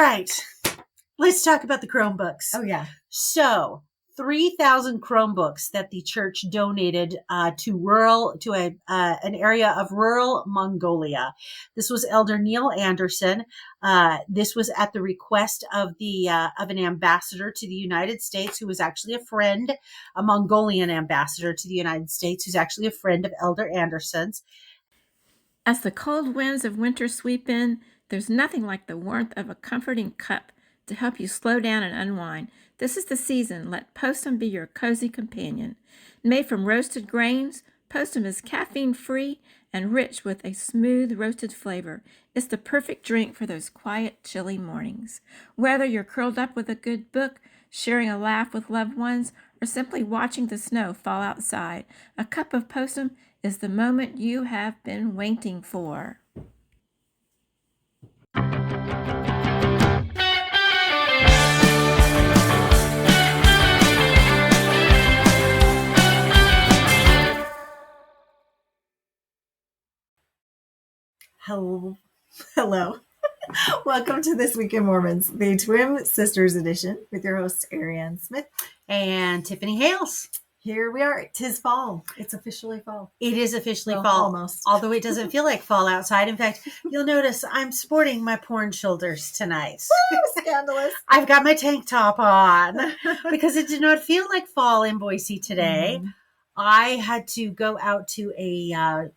right. Let's talk about the Chromebooks. Oh, yeah. So 3,000 Chromebooks that the church donated to an area of rural Mongolia. This was Elder Neil Anderson. This was at the request of an ambassador to the United States, who was actually a Mongolian ambassador to the United States, who's actually a friend of Elder Anderson's. As the cold winds of winter sweep in, there's nothing like the warmth of a comforting cup to help you slow down and unwind. This is the season. Let Postum be your cozy companion. Made from roasted grains, Postum is caffeine-free and rich with a smooth roasted flavor. It's the perfect drink for those quiet, chilly mornings. Whether you're curled up with a good book, sharing a laugh with loved ones, or simply watching the snow fall outside, a cup of Postum is the moment you have been waiting for. Hello. Welcome to This Week in Mormons, the Twin Sisters edition with your host, Ariane Smith. And Tiffany Hales. Here we are. 'Tis fall. It's officially fall. It is officially fall. Almost. Although it doesn't feel like fall outside. In fact, you'll notice I'm sporting my porn shoulders tonight. Woo, scandalous. I've got my tank top on because it did not feel like fall in Boise today. I had to go out to a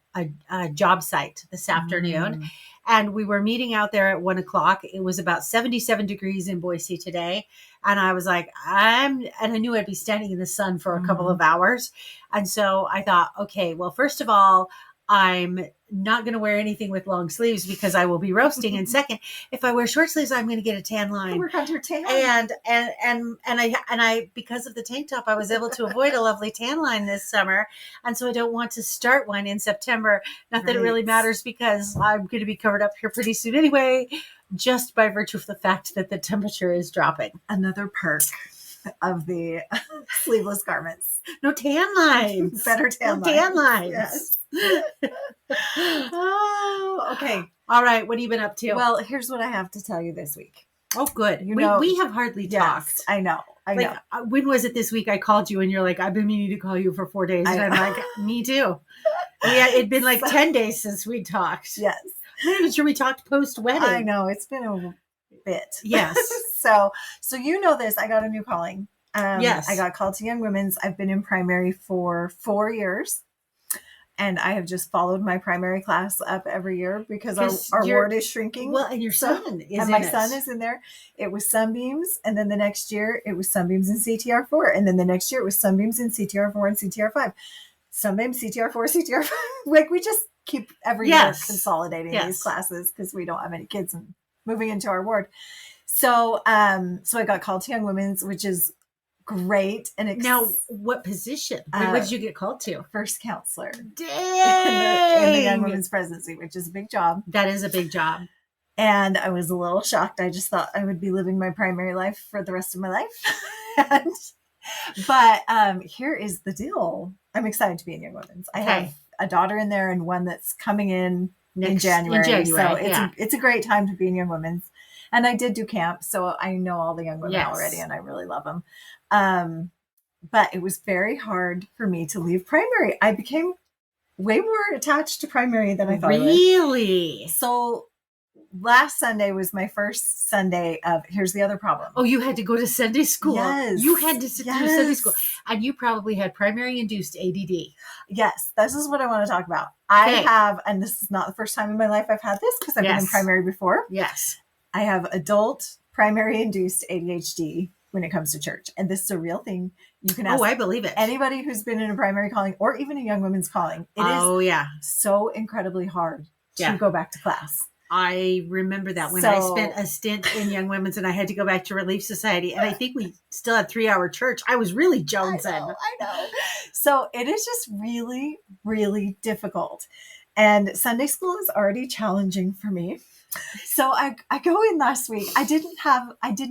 job site this afternoon, and we were meeting out there at 1:00. It was about 77 degrees in Boise today. And I was like, and I knew I'd be standing in the sun for a couple of hours. And so I thought, okay, well, first of all, I'm not going to wear anything with long sleeves because I will be roasting. And second, if I wear short sleeves, I'm going to get a tan line. Work on your tan. And I, because of the tank top, I was able to avoid a lovely tan line this summer. And so I don't want to start one in September. Not that it really matters because I'm going to be covered up here pretty soon anyway, just by virtue of the fact that the temperature is dropping. Another perk of the sleeveless garments. No tan lines. Better tan lines. Tan lines. Yes. Oh, okay. All right. What have you been up to? Well, here's what I have to tell you this week. Oh, good. know, we have hardly talked. I know. When was it this week I called you and you're like, I've been meaning to call you for 4 days. And I'm like, me too. Yeah, it'd been like 10 days since we talked. Yes. I'm not even sure we talked post-wedding. I know. It's been a bit. Yes. So you know this. I got a new calling. Yes. I got called to Young Women's. I've been in primary for 4 years. And I have just followed my primary class up every year because our ward is shrinking. Well, and your son is and my son is in there. It was Sunbeams. And then the next year it was Sunbeams in CTR4. And then the next year it was Sunbeams in CTR4 and CTR5. Sunbeams, CTR4, CTR5. Like we just keep every year consolidating these classes because we don't have any kids and moving into our ward. So I got called to Young Women's, which is great. And now, what position? What did you get called to? First counselor. Dang! In the Young Women's presidency, which is a big job. That is a big job. And I was a little shocked. I just thought I would be living my primary life for the rest of my life. But here is the deal. I'm excited to be in Young Women's. I have a daughter in there and one that's coming in January. So it's a great time to be in Young Women's. And I did do camp, so I know all the young women already, and I really love them. But it was very hard for me to leave primary. I became way more attached to primary than I thought I would. Really? So last Sunday was my first Sunday of, here's the other problem. Oh, you had to go to Sunday school. Yes. You had to sit through Sunday school. And you probably had primary-induced ADD. Yes. This is what I want to talk about. I have, and this is not the first time in my life I've had this because I've been in primary before. Yes. I have adult primary-induced ADHD when it comes to church. And this is a real thing. You can ask I believe it. Anybody who's been in a primary calling or even a Young Women's calling. It is so incredibly hard to go back to class. I remember that when I spent a stint in Young Women's and I had to go back to Relief Society. And I think we still had 3-hour church. I was really jonesing. I know. So it is just really, really difficult. And Sunday school is already challenging for me. So I go in last week. I did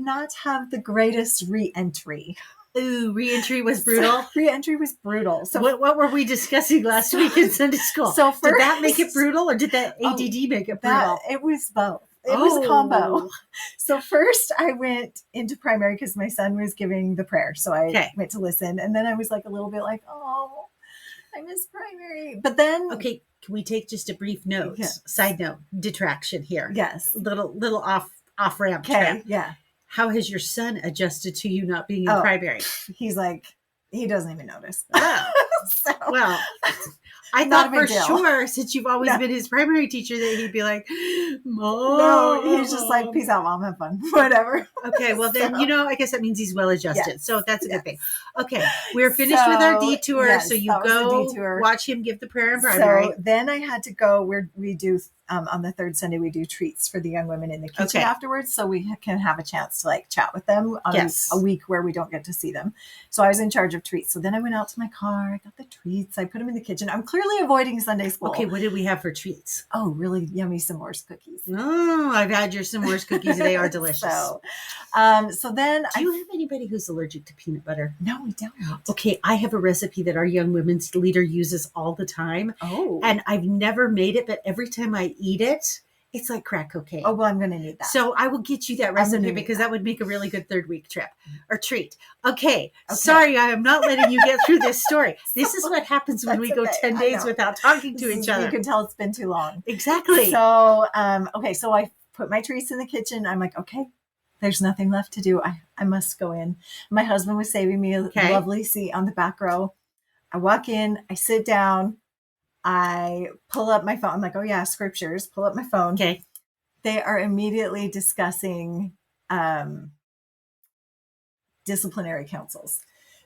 not have the greatest re-entry. Ooh, re-entry was brutal. Re-entry was brutal. So what were we discussing last week in Sunday school? So did that make it brutal or did that ADD make it brutal? It was both. It was a combo. Oh. So first I went into primary because my son was giving the prayer. So I went to listen. And then I was like a little bit like, oh, I miss primary. But then Okay, can we take just a brief note? Yes. Side note, detraction here. yes. Little off ramp Okay. trip. Yeah. How has your son adjusted to you not being in Oh. primary? He's like, he doesn't even notice. Oh. So, Well, I Not thought a for big deal. sure, since you've always No. been his primary teacher, that he'd be like, Mom. no, he's just like, peace out, Mom, have fun. Whatever. Okay, well then, So- I guess that means he's well adjusted. Yes. So that's a Yes. good thing. Okay, we're finished with our So, detour. yes, So you that was the go detour. watch him give the prayer in primary. So then I had to go where we do on the third Sunday, we do treats for the young women in the kitchen Okay. afterwards. So we can have a chance to like chat with them on Yes. a week where we don't get to see them. So I was in charge of treats. So then I went out to my car, I got the treats, I put them in the kitchen. I'm clearly avoiding Sunday school. Okay, what did we have for treats? Oh, really yummy s'mores cookies. Oh, I've had your s'mores cookies. They are delicious. So then Do you have anybody who's allergic to peanut butter? no, we don't. Okay, I have a recipe that our young women's leader uses all the time. Oh, And I've never made it, but every time I eat it, it's like crack cocaine. oh, well, I'm going to need that. So I will get you that gonna recipe need because that. that would make a really good third week trip or treat. Okay. Sorry, I am not letting you get through this story. This is what happens when we That's go okay, 10 I days know. without talking to each You other. can tell it's been too long. Exactly. So, okay, so I put my treats in the kitchen. I'm like, okay, there's nothing left to do. I must go in. My husband was saving me a Okay. lovely seat on the back row. I walk in, I sit down, I pull up my phone. I'm like, oh yeah, scriptures. Pull up my phone. Okay. They are immediately discussing disciplinary councils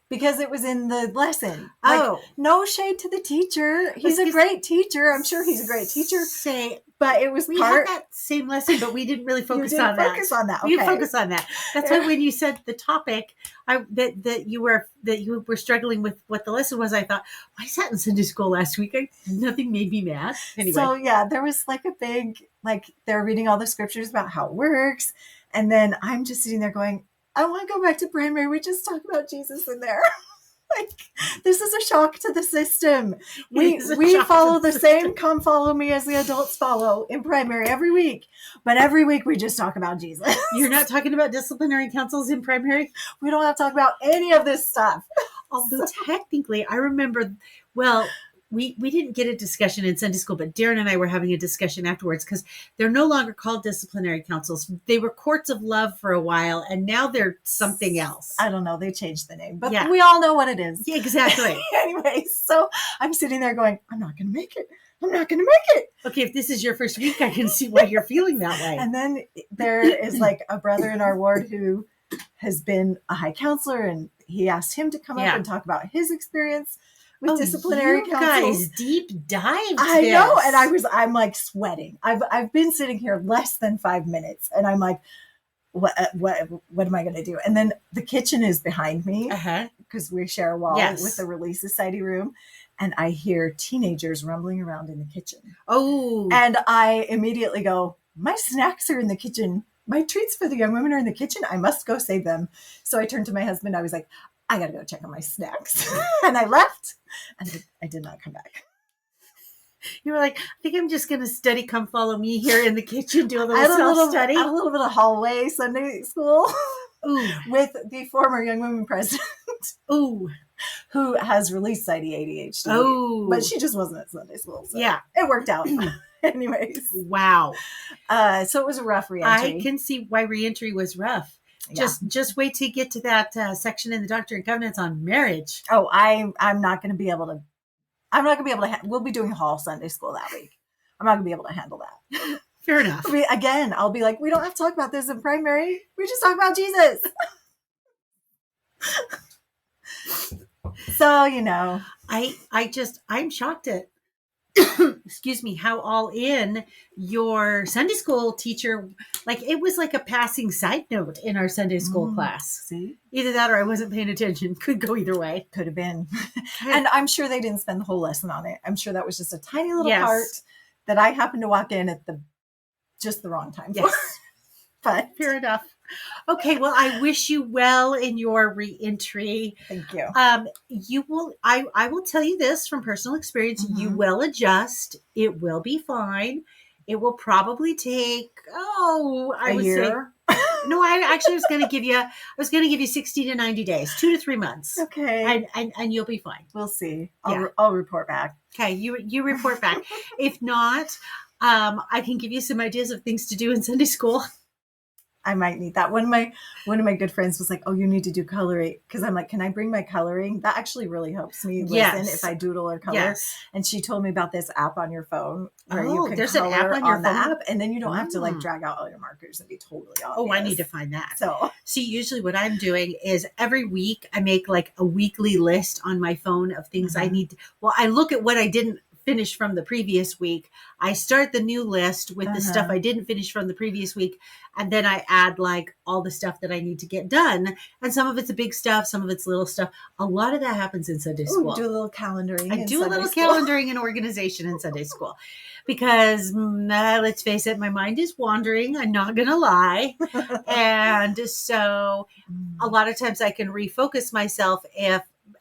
because it was in the lesson. Like, Oh. no shade to the teacher. He's a Because- great teacher. I'm sure he's a great teacher. Say, But it was we part. had that same lesson, but we didn't really You focus didn't on that. focus on that. We Okay. didn't focus on that. That's why when you said the topic, that you were struggling with what the lesson was, I thought, why is that in Sunday school last week? Nothing made me mad. Anyway. So yeah, there was like a big, like they're reading all the scriptures about how it works. And then I'm just sitting there going, I want to go back to primary. We just talk about Jesus in there. Like, this is a shock to the system. We It is a shock to follow the the same come follow me as the adults follow in primary every week. But every week we just talk about Jesus. You're not talking about disciplinary councils in primary? We don't have to talk about any of this stuff. Although technically, I remember, well, we didn't get a discussion in Sunday school, but Darren and I were having a discussion afterwards because they're no longer called disciplinary councils. They were courts of love for a while, and now they're something else. I don't know. They changed the name, but Yeah. we all know what it is. Yeah, exactly. Anyway, so I'm sitting there going, I'm not going to make it. I'm not going to make it. Okay, if this is your first week, I can see why you're feeling that way. And then there is like a brother in our ward who has been a high counselor, and he asked him to come up Yeah. and talk about his experience with disciplinary you councils. guys deep dive. I know, and I'm like sweating. I've been sitting here less than 5 minutes, and I'm like, what am I going to do? And then the kitchen is behind me Uh-huh. because we share a wall Yes. with the Relief Society room, and I hear teenagers rumbling around in the kitchen. Oh, And I immediately go, my snacks are in the kitchen. My treats for the young women are in the kitchen. I must go save them. So I turned to my husband. I was like, I got to go check on my snacks. And I left, and I did not come back. you were like, I think I'm just going to study Come Follow Me here in the kitchen, do a I little had a self-study. little bit of hallway Sunday school Ooh, with the former young women president ooh, who has Relief Society ADHD. oh. But she just wasn't at Sunday school. So Yeah. it worked out. Anyways. Wow. So it was a rough reentry. I can see why reentry was rough. Yeah. Just wait till you get to that section in the Doctrine and Covenants on marriage. Oh, I'm not going to be able to. I'm not going to be able to. We'll be doing hall Sunday school that week. I'm not going to be able to handle that. Fair enough. Again, I'll be like, we don't have to talk about this in primary. We just talk about Jesus. So I'm shocked at excuse me, how all in your Sunday school teacher, like it was like a passing side note in our Sunday school class. See, Either that or I wasn't paying attention. Could go either way. could have been. And I'm sure they didn't spend the whole lesson on it. I'm sure that was just a tiny little Yes. part that I happened to walk in at just the wrong time. Yes. For. But Fair enough. Okay, well, I wish you well in your reentry. thank you. You will. I will tell you this from personal experience. You Mhm. will adjust. It will be fine. It will probably take, I A would year? say, no, I actually was going to give you 60 to 90 days, 2 to 3 months. Okay. And you'll be fine. We'll see. Yeah. I'll report back. Okay. You report back. If not, I can give you some ideas of things to do in Sunday school. I might need that. One of my good friends was like, "Oh, you need to do coloring," because I'm like, "Can I bring my coloring?" That actually really helps me listen if I doodle or color. Yes. And she told me about this app on your phone where you can there's color an app on your the phone? app, and then you don't have to like drag out all your markers and be totally obvious. Oh, I need to find that. So, see, usually what I'm doing is every week I make like a weekly list on my phone of things I need. I look at what I didn't finish from the previous week. I start the new list with the stuff I didn't finish from the previous week. And then I add like all the stuff that I need to get done. And some of it's big stuff, some of it's little stuff. A lot of that happens in Sunday school. do a little calendaring. I do a little calendaring and organization in Sunday school because let's face it, my mind is wandering. I'm not going to lie. And so a lot of times I can refocus myself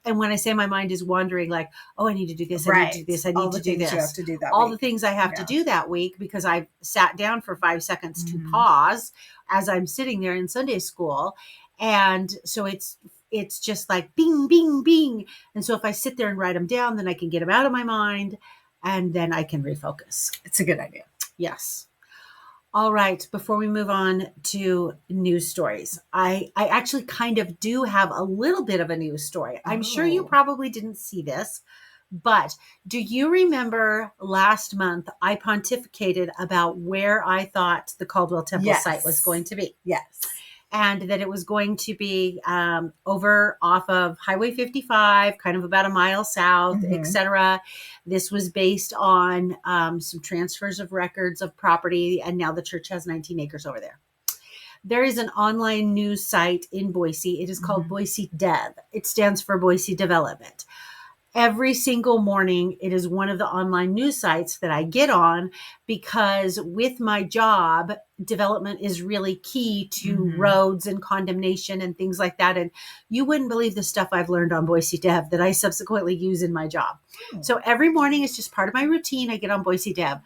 and when I say my mind is wandering, like, I need to do this, I need to do this, I need to do this. You have to do that all week. the things I have to do that week because I've sat down for 5 seconds to pause as I'm sitting there in Sunday school. And so it's just like bing, bing, bing. And so if I sit there and write them down, then I can get them out of my mind and then I can refocus. It's a good idea. Yes. All right. Before we move on to news stories, I actually kind of do have a little bit of a news story. I'm sure you probably didn't see this, but do you remember last month I pontificated about where I thought the Caldwell Temple site was going to be? Yes. And that it was going to be over off of Highway 55, kind of about a mile south, etc. This was based on some transfers of records of property, and now the church has 19 acres over there. There is an online news site in Boise. It is called Boise Dev. It stands for Boise Development. Every single morning, it is one of the online news sites that I get on because with my job, development is really key to roads and condemnation and things like that. And you wouldn't believe the stuff I've learned on Boise Dev that I subsequently use in my job. So every morning is just part of my routine. I get on Boise Dev.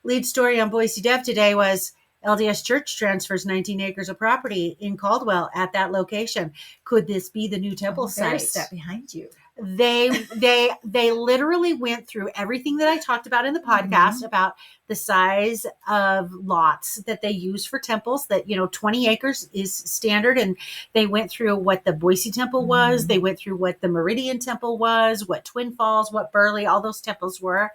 Lead story on Boise Dev today was LDS Church transfers 19 acres of property in Caldwell at that location. Could this be the new temple site? They're a step behind you. They literally went through everything that I talked about in the podcast about the size of lots that they use for temples, that 20 acres is standard. And they went through what the Boise temple was. They went through what the Meridian temple was, what Twin Falls, what Burley, all those temples were.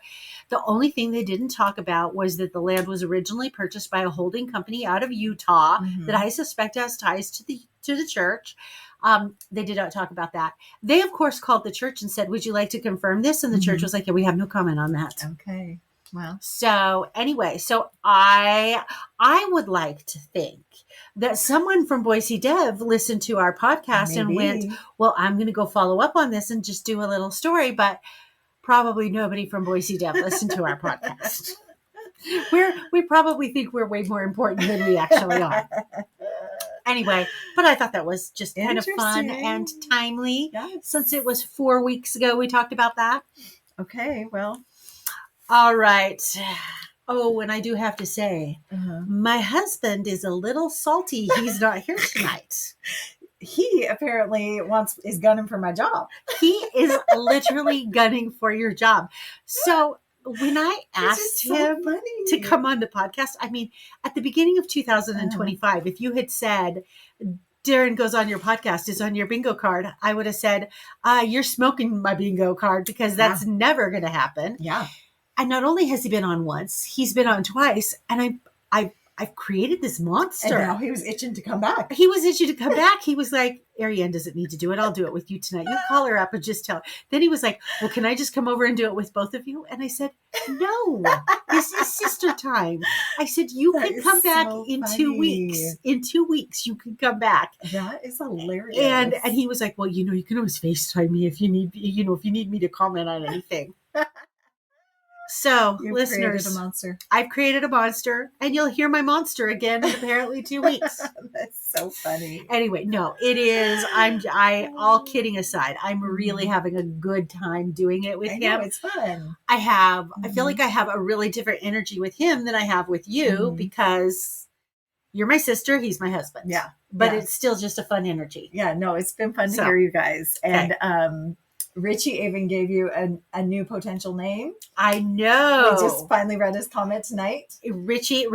The only thing they didn't talk about was that the land was originally purchased by a holding company out of Utah that I suspect has ties to the church. They did not talk about that. They, of course, called the church and said, "Would you like to confirm this?" And the church was like, "Yeah, we have no comment on that." Okay. Well. So anyway, I would like to think that someone from Boise Dev listened to our podcast and went, "Well, I'm going to go follow up on this and just do a little story." But probably nobody from Boise Dev listened to our podcast. We probably think we're way more important than we actually are. Anyway, but I thought that was just kind of fun and timely. Yes. Since it was 4 weeks ago, we talked about that. Okay, well. All right. Oh, and I do have to say, my husband is a little salty. He's not here tonight. He apparently is gunning for my job. He is literally gunning for your job. So when I asked him to come on the podcast, I mean, at the beginning of 2025, if you had said, Darren goes on your podcast, is on your bingo card, I would have said, you're smoking my bingo card because that's never going to happen. Yeah. And not only has he been on once, he's been on twice. And I've created this monster. And now he was itching to come back. He was itching to come back. He was like, Ariane doesn't need to do it. I'll do it with you tonight. You call her up and just tell her. Then he was like, well, can I just come over and do it with both of you? And I said, no, this is sister time. I said, you can come back in 2 weeks. In 2 weeks, you can come back. That is hilarious. And he was like, well, you can always FaceTime me if you need me to comment on anything. So, You've listeners, created a monster. I've created a monster, and you'll hear my monster again in apparently 2 weeks. That's so funny. Anyway, no, it is. All kidding aside, I'm really having a good time doing it with I him. know, it's fun. I feel like I have a really different energy with him than I have with you because you're my sister, he's my husband. Yeah. But Yeah. it's still just a fun energy. Yeah, no, it's been fun to hear you guys. Okay. And Richie even gave you a new potential name. I know. We just finally read his comment tonight. Richie,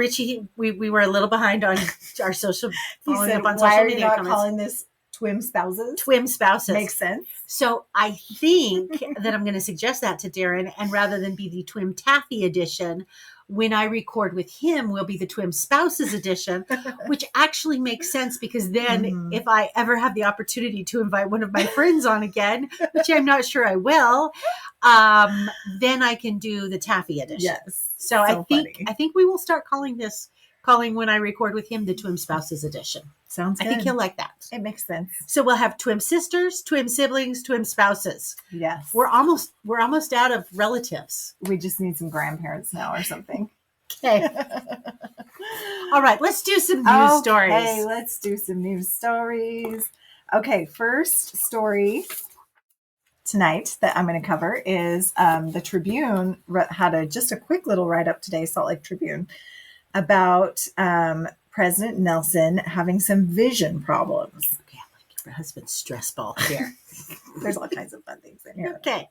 we were a little behind on our social. He said, "Why are you not calling this twin spouses?" Twin spouses Makes sense. So I think that I'm going to suggest that to Darren, and rather than be the Twin Taffy edition, when I record with him, will be the Twin Spouses edition, which actually makes sense because then if I ever have the opportunity to invite one of my friends on again, which I'm not sure I will, then I can do the Taffy edition. Yes. So I think we will start calling when I record with him the Twin Spouses edition. Sounds good. I think he'll like that. It makes sense. So we'll have twin sisters, twin siblings, twin spouses. Yes. We're almost out of relatives. We just need some grandparents now or something. Okay. All right, let's do some news stories. Okay, let's do some news stories. Okay, first story tonight that I'm going to cover is the Tribune had just a quick little write-up today, Salt Lake Tribune, about President Nelson having some vision problems. Okay, I'm going to give your husband stress ball here. There's all kinds of fun things in here. Okay.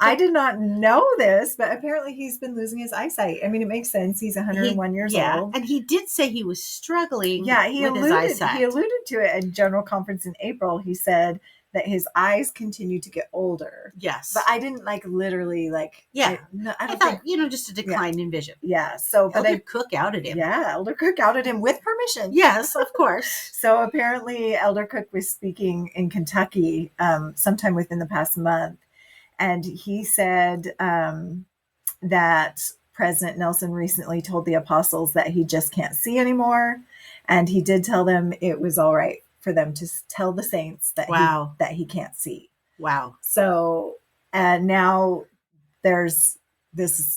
I did not know this, but apparently he's been losing his eyesight. I mean, it makes sense. He's 101 years old. And he did say he was struggling with his eyesight. He alluded to it at General Conference in April. He said that his eyes continue to get older. Yes. But I didn't I thought, just a decline in vision. Yeah. So, but Elder Cook outed him. Yeah. Elder Cook outed him with permission. Yes, of course. So apparently Elder Cook was speaking in Kentucky sometime within the past month. And he said that President Nelson recently told the apostles that he just can't see anymore. And he did tell them it was all right for them to tell the saints that he can't see. Wow. So now this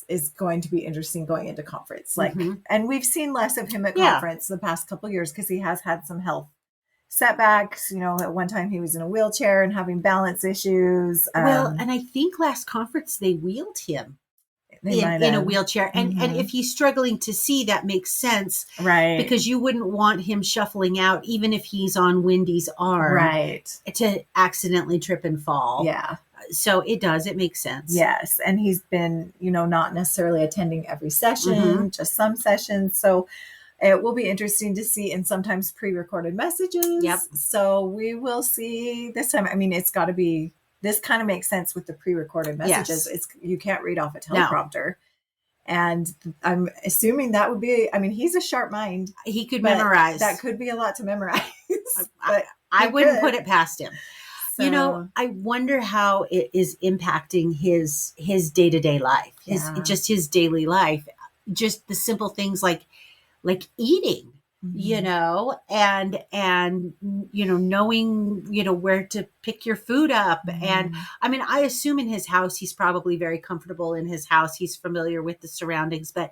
is going to be interesting going into conference. And we've seen less of him at conference the past couple of years because he has had some health setbacks. At one time he was in a wheelchair and having balance issues. And I think last conference they wheeled him in a wheelchair. And if he's struggling to see, that makes sense. Right. Because you wouldn't want him shuffling out, even if he's on Wendy's arm. Right. To accidentally trip and fall. Yeah. So it makes sense. Yes. And he's been, not necessarily attending every session, just some sessions. So it will be interesting to see, and sometimes pre-recorded messages. Yep. So we will see this time. I mean, it's got to be, this kind of makes sense with the pre-recorded messages. Yes. You can't read off a teleprompter. No. And I'm assuming that would be, he's a sharp mind. He could memorize. That could be a lot to memorize. But I wouldn't put it past him. So, I wonder how it is impacting his day-to-day life, his daily life, just the simple things like eating, and knowing, where to pick your food up. And I assume in his house, he's probably very comfortable in his house. He's familiar with the surroundings, but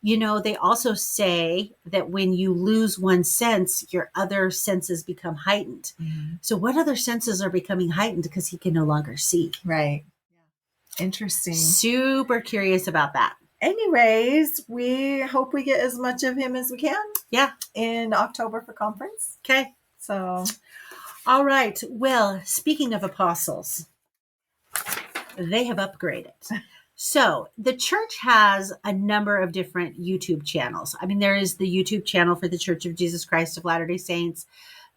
they also say that when you lose one sense, your other senses become heightened. So what other senses are becoming heightened because he can no longer see? Right. Yeah. Interesting. Super curious about that. Anyways, we hope we get as much of him as we can. Yeah. In October for conference. Okay. So. All right. Well, speaking of apostles, they have upgraded. So the church has a number of different YouTube channels. There is the YouTube channel for the Church of Jesus Christ of Latter-day Saints.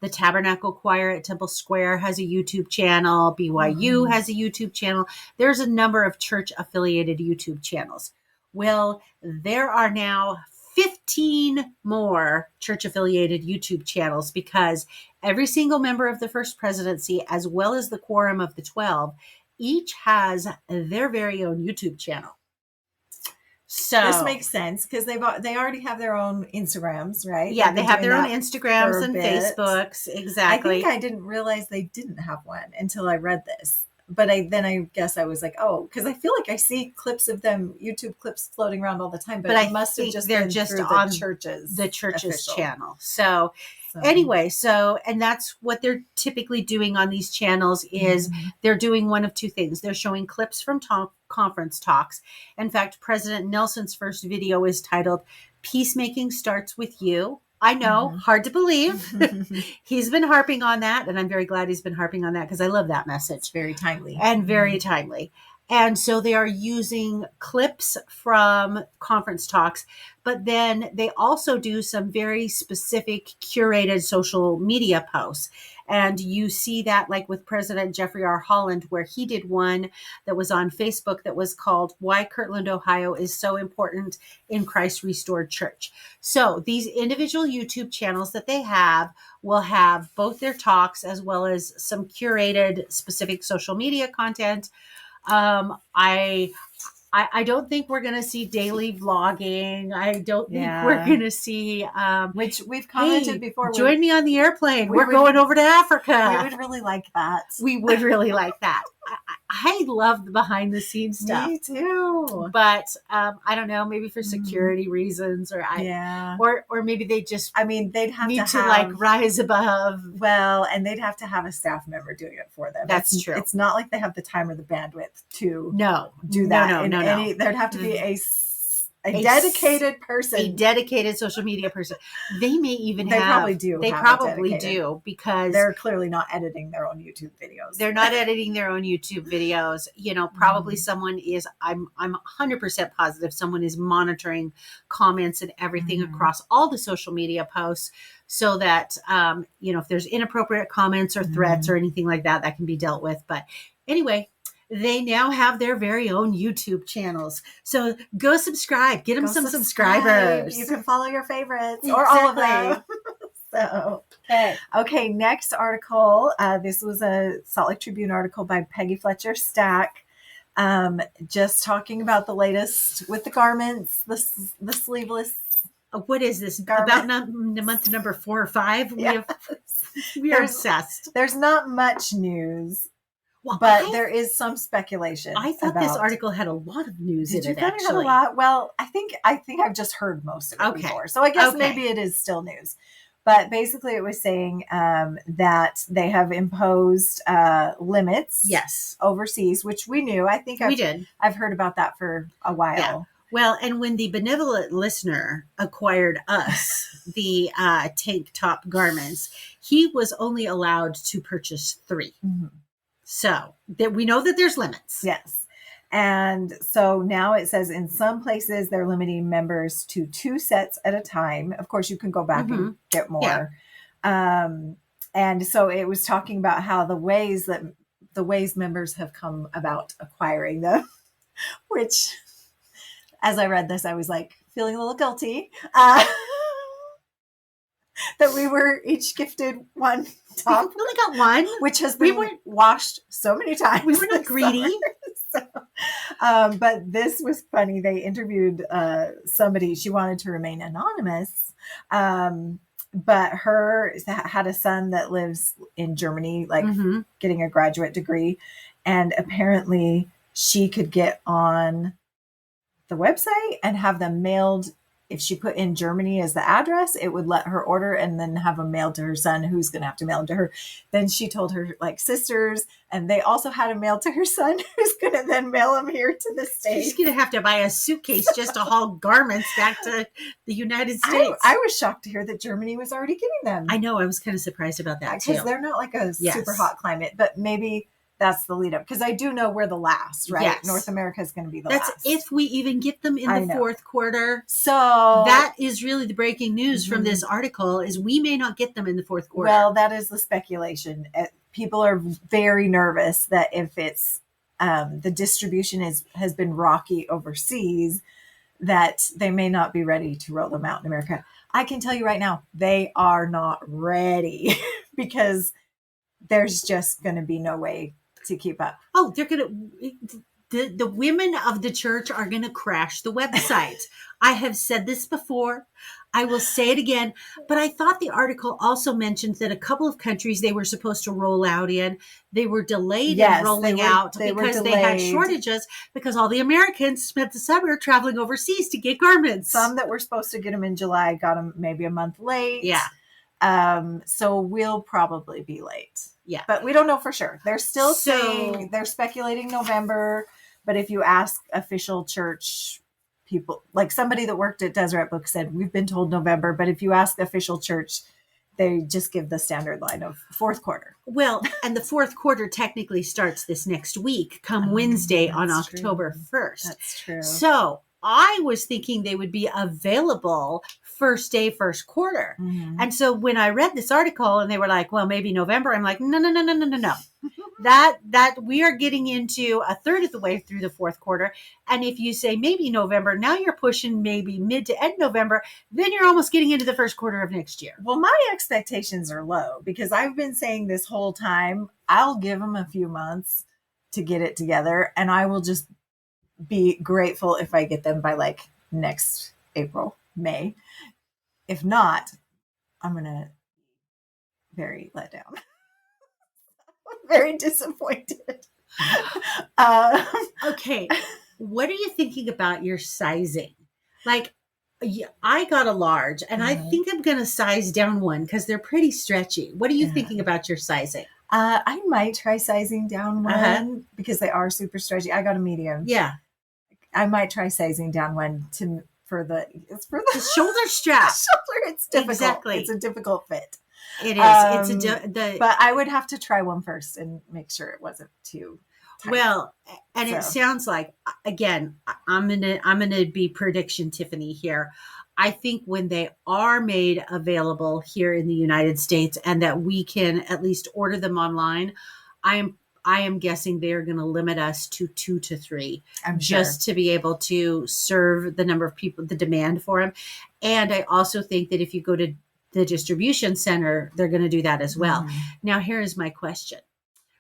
The Tabernacle Choir at Temple Square has a YouTube channel. BYU has a YouTube channel. There's a number of church-affiliated YouTube channels. Well, there are now 15 more church-affiliated YouTube channels because every single member of the First Presidency, as well as the Quorum of the 12, each has their very own YouTube channel. So this makes sense because they already have their own Instagrams, right? Yeah, they have their own Instagrams and Facebooks. Exactly. I think I didn't realize they didn't have one until I read this. but I guess I was like, oh, because I feel like I see clips of them, YouTube clips floating around all the time, but I it must have think just they're been just through on the church's official channel. So So, anyway, and that's what they're typically doing on these channels is they're doing one of two things. They're showing clips from conference talks. In fact, President Nelson's first video is titled "Peacemaking Starts with You." I know, hard to believe. He's been harping on that, and I'm very glad he's been harping on that because I love that message. It's very timely. And very timely. And so they are using clips from conference talks, but then they also do some very specific curated social media posts. And you see that like with President Jeffrey R. Holland, where he did one that was on Facebook that was called "Why Kirtland, Ohio is So Important in Christ Restored Church." So these individual YouTube channels that they have will have both their talks as well as some curated specific social media content. I don't think we're going to see daily vlogging. I don't think we're going to see, which we've commented before. Join me on the airplane. We're going over to Africa. We would really like that. We would really like that. I love the behind the scenes stuff. Me too. But I don't know, maybe for security reasons or maybe they just they'd have need to like rise above. Well, and they'd have to have a staff member doing it for them. That's true. It's not like they have the time or the bandwidth to do that. No. There'd have to be a dedicated person. A dedicated social media person. They may even They probably do. They probably do because they're clearly not editing their own YouTube videos. They're not editing their own YouTube videos. Probably someone is, I'm 100% positive someone is monitoring comments and everything across all the social media posts so that, if there's inappropriate comments or threats or anything like that, that can be dealt with. But anyway, they now have their very own YouTube channels. So go subscribe. Get them some subscribers. You can follow your favorites or all of them. So, okay, next article. This was a Salt Lake Tribune article by Peggy Fletcher Stack. Just talking about the latest with the garments, the sleeveless. What is this? Garment. About month number 4 or 5? We are obsessed. There's not much news. Well, but there is some speculation. I thought this article had a lot of news in it. Actually, have a lot? Well, I think I've just heard most of it before, so I guess maybe it is still news. But basically, it was saying that they have imposed limits, overseas, which we knew. I think we did. I've heard about that for a while. Yeah. Well, and when the benevolent listener acquired us, the tank top garments, he was only allowed to purchase 3. So that we know that there's limits. Yes. And so now it says in some places they're limiting members to 2 sets at a time. Of course, you can go back and get more. Yeah. And so it was talking about how the ways members have come about acquiring them, which as I read this, I was like feeling a little guilty. That we were each gifted one top. We only got one, which has been washed so many times. We were not greedy. But this was funny. They interviewed somebody. She wanted to remain anonymous, but had a son that lives in Germany, like getting a graduate degree, and apparently she could get on the website and have them mailed. If she put in Germany as the address, it would let her order and then have them mailed to her son, who's going to have to mail them to her. Then she told her sisters, and they also had them mailed to her son, who's going to then mail them here to the States. She's going to have to buy a suitcase just to haul garments back to the United States. I was shocked to hear that Germany was already getting them. I know. I was kind of surprised about that too. Because they're not like a super hot climate, but maybe that's the lead up. Because I do know we're the last, right? Yes. North America is going to be the last. That's if we even get them in the 4th quarter. So that is really the breaking news from this article is we may not get them in the 4th quarter. Well, that is the speculation. People are very nervous that if it's the distribution has been rocky overseas, that they may not be ready to roll them out in America. I can tell you right now, they are not ready because there's just going to be no way to keep up. Oh, they're going to, the women of the church are going to crash the website. I have said this before. I will say it again. But I thought the article also mentioned that a couple of countries they were supposed to roll out in, they were delayed in rolling out because they had shortages because all the Americans spent the summer traveling overseas to get garments. Some that were supposed to get them in July got them maybe a month late. Yeah. So we'll probably be late. Yeah. But we don't know for sure. They're still saying, they're speculating November. But if you ask official church people, like somebody that worked at Deseret Book said, we've been told November. But if you ask the official church, they just give the standard line of fourth quarter. Well, and the fourth quarter technically starts this next week, come Wednesday on October 1st. That's true. So I was thinking they would be available first day, first quarter. Mm-hmm. And so when I read this article and they were like, well, maybe November, I'm like, no. that we are getting into a third of the way through the fourth quarter. And if you say maybe November, now you're pushing maybe mid to end November, then you're almost getting into the first quarter of next year. Well, my expectations are low because I've been saying this whole time, I'll give them a few months to get it together. And I will just be grateful if I get them by like next April, May. If not, I'm going to be very let down. Very disappointed. Okay. What are you thinking about your sizing? Like, I got a large and I think I'm going to size down one because they're pretty stretchy. What are you thinking about your sizing? I might try sizing down one because they are super stretchy. I got a medium. Yeah. I might try sizing down one for the shoulder strap. It's difficult. Exactly. It's a difficult fit. It is. But I would have to try one first and make sure it wasn't too tight. Well, and it sounds like, again, I'm gonna be prediction Tiffany here. I think when they are made available here in the United States and that we can at least order them online, I am guessing they're going to limit us to 2 to 3 just to be able to serve the number of people, the demand for them. And I also think that if you go to the distribution center, they're going to do that as well. Now, here is my question.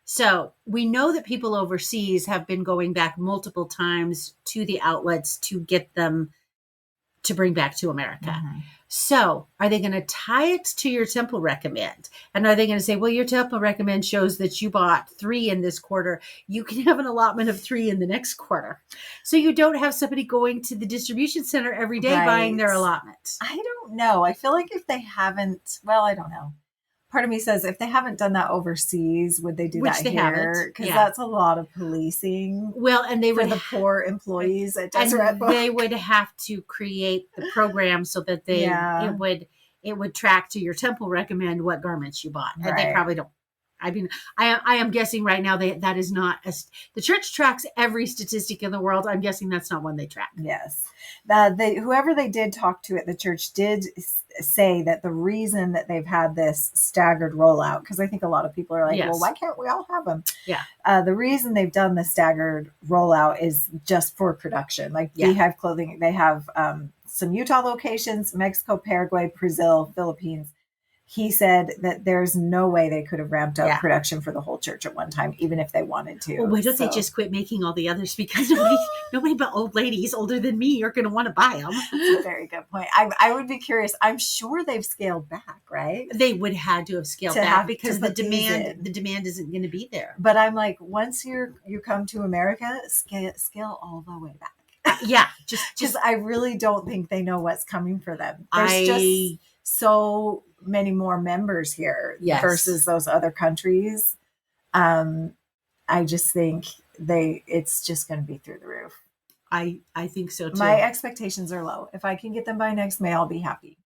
So we know that people overseas have been going back multiple times to the outlets to get them to bring back to America. So are they going to tie it to your temple recommend? And are they going to say, well, your temple recommend shows that you bought 3 in this quarter. You can have an allotment of 3 in the next quarter. So you don't have somebody going to the distribution center every day buying their allotment. I don't know. I feel like if they haven't, well, I don't know. Part of me says if they haven't done that overseas, would they do that here? Because that's a lot of policing. Well, and they for would the poor employees at Deseret Book. They would have to create the program so that it would track to your temple recommend what garments you bought, and they probably don't. I mean, I am guessing right now that is not the church tracks every statistic in the world. I'm guessing that's not one they track. Yes, whoever they did talk to at the church did say that the reason that they've had this staggered rollout, because I think a lot of people are like, well, why can't we all have them? Yeah. The reason they've done the staggered rollout is just for production. Like Beehive Clothing, they have some Utah locations, Mexico, Paraguay, Brazil, Philippines. He said that there's no way they could have ramped up production for the whole church at one time, even if they wanted to. Well, why don't they just quit making all the others? Because nobody but old ladies older than me are going to want to buy them. That's a very good point. I would be curious. I'm sure they've scaled back, right? They would have to have scaled back because the demand isn't going to be there. But I'm like, once you come to America, scale all the way back. Just I really don't think they know what's coming for them. There's just so many more members here versus those other countries. I just think it's just going to be through the roof. I think so too. My expectations are low. If I can get them by next May, I'll be happy.